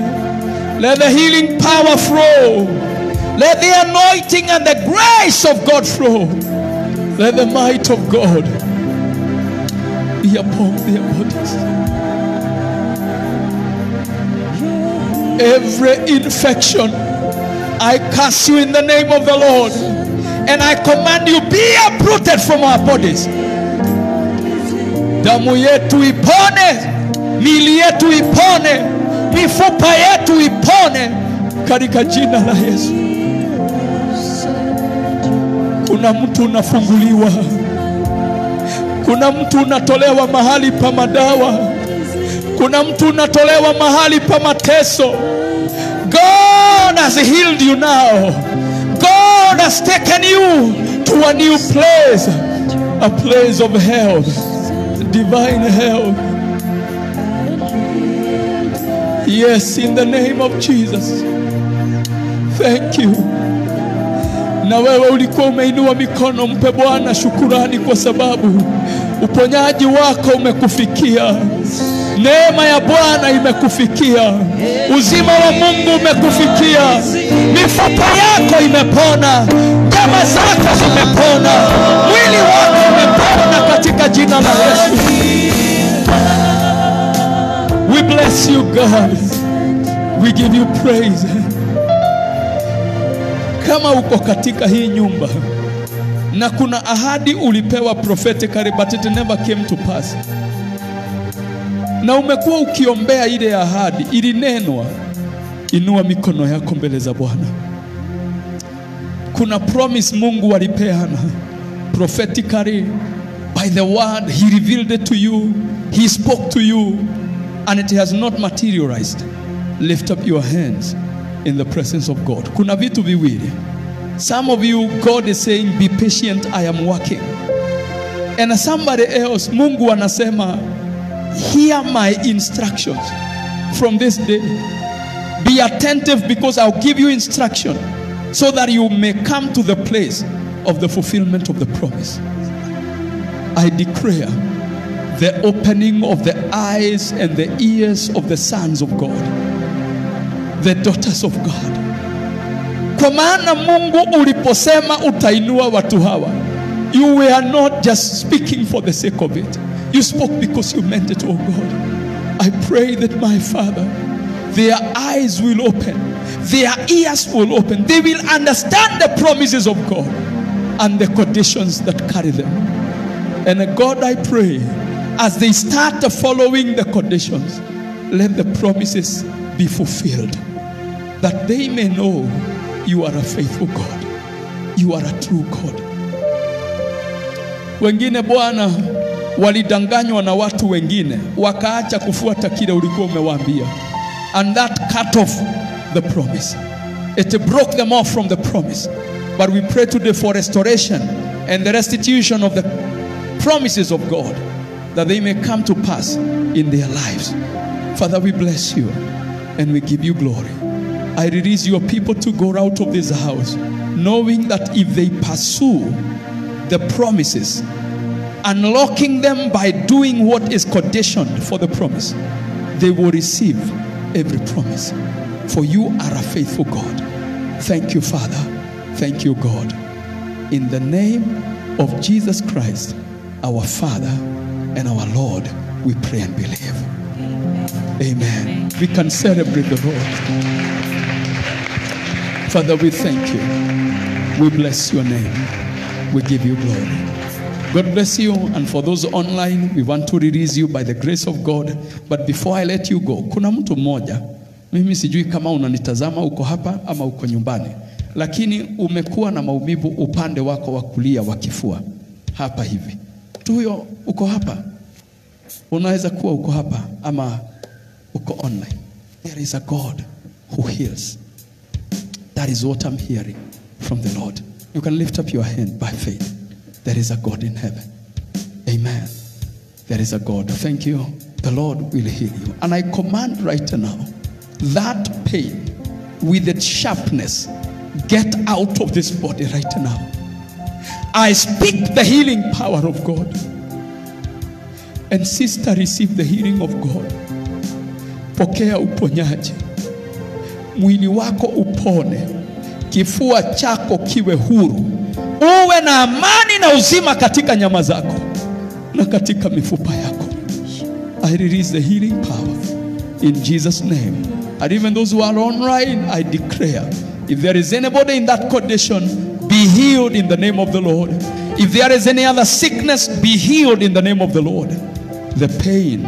let the healing power flow. Let the anointing and the grace of God flow. Let the might of God be upon their bodies. Every infection, I curse you in the name of the Lord, and I command you, be uprooted from our bodies. Damu yetu ipone, mili yetu ipone, mifupa yetu ipone, katika jina la Yesu. Kuna mtu unafunguliwa, kuna mtu unatolewa mahali pa madawa, kuna mtu unatolewa mahali pa mateso. God has healed you now. God has taken you to a new place, a place of health, divine health. Yes, in the name of Jesus. Thank you. Na wewe ulikuwa umeinua mikono, mpe Bwana shukurani kwa sababu uponyaji wako umekufikia. Neema ya Bwana imekufikia. Uzima wa Mungu umekufikia. Mifupa yako imepona. Nyama zako zimepona. Mwili wako umepona katika jina la Yesu. We bless you, God. We give you praise. Kama uko katika hii nyumba na kuna ahadi ulipewa prophetically but it never came to pass, na umekuwa ukiombea ile ahadi ilinenwa, inua mikono yako mbele za Bwana. Kuna promise Mungu alipeana prophetically, by the word he revealed it to you, he spoke to you, and it has not materialized. Lift up your hands in the presence of God. Kuna vitu viwili. Some of you, God is saying, be patient, I am working. And somebody else, Mungu anasema, hear my instructions from this day. Be attentive because I'll give you instruction so that you may come to the place of the fulfillment of the promise. I declare the opening of the eyes and the ears of the sons of God, the daughters of God. Kwa maana Mungu uliposema utainua watu hawa, you were not just speaking for the sake of it. You spoke because you meant it, oh God. I pray that, my Father, their eyes will open, their ears will open. They will understand the promises of God and the conditions that carry them. And God, I pray, as they start following the conditions, let the promises be fulfilled, that they may know you are a faithful God. You are a true God. Wengine Bwana walidanganywa na watu wengine, wakaacha kufuata kile ulikuwa umewaambia, and that cut off the promise. It broke them off from the promise. But we pray today for restoration and the restitution of the promises of God, that they may come to pass in their lives. Father, we bless you and we give you glory. I release your people to go out of this house, knowing that if they pursue the promises, unlocking them by doing what is conditioned for the promise, they will receive every promise. For you are a faithful God. Thank you, Father. Thank you, God. In the name of Jesus Christ, our Father and our Lord, we pray and believe. Amen. We can celebrate the Lord. Father, we thank you. We bless your name. We give you glory. God bless you. And for those online, we want to release you by the grace of God. But before I let you go, kuna mtu mmoja, mimi sijui kama unanitazama uko hapa ama uko nyumbani, lakini umekuwa na maumivu upande wako wa kulia wa kifua hapa hivi. Mtu huyo uko hapa, unaweza kuwa uko hapa ama uko online. There is a God who heals. That is what I'm hearing from the Lord. You can lift up your hand by faith. There is a God in heaven. Amen. There is a God. Thank you. The Lord will heal you. And I command right now, that pain with its sharpness, get out of this body right now. I speak the healing power of God. And sister, receive the healing of God. Pokea uponyaji. Mwili wako upone. Kifua chako kiwe huru. Uwe na amani na uzima katika nyama zako na katika mifupa yako. I release the healing power in Jesus' name. And even those who are online, I declare, if there is anybody in that condition, be healed in the name of the Lord. If there is any other sickness, be healed in the name of the Lord. The pain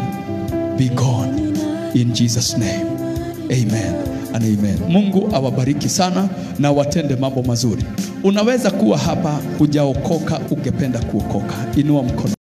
be gone in Jesus' name. Amen and amen. Mungu awabariki sana na watende mambo mazuri. Unaweza kuwa hapa hujaokoka, ungependa kuokoka. Inua mkono.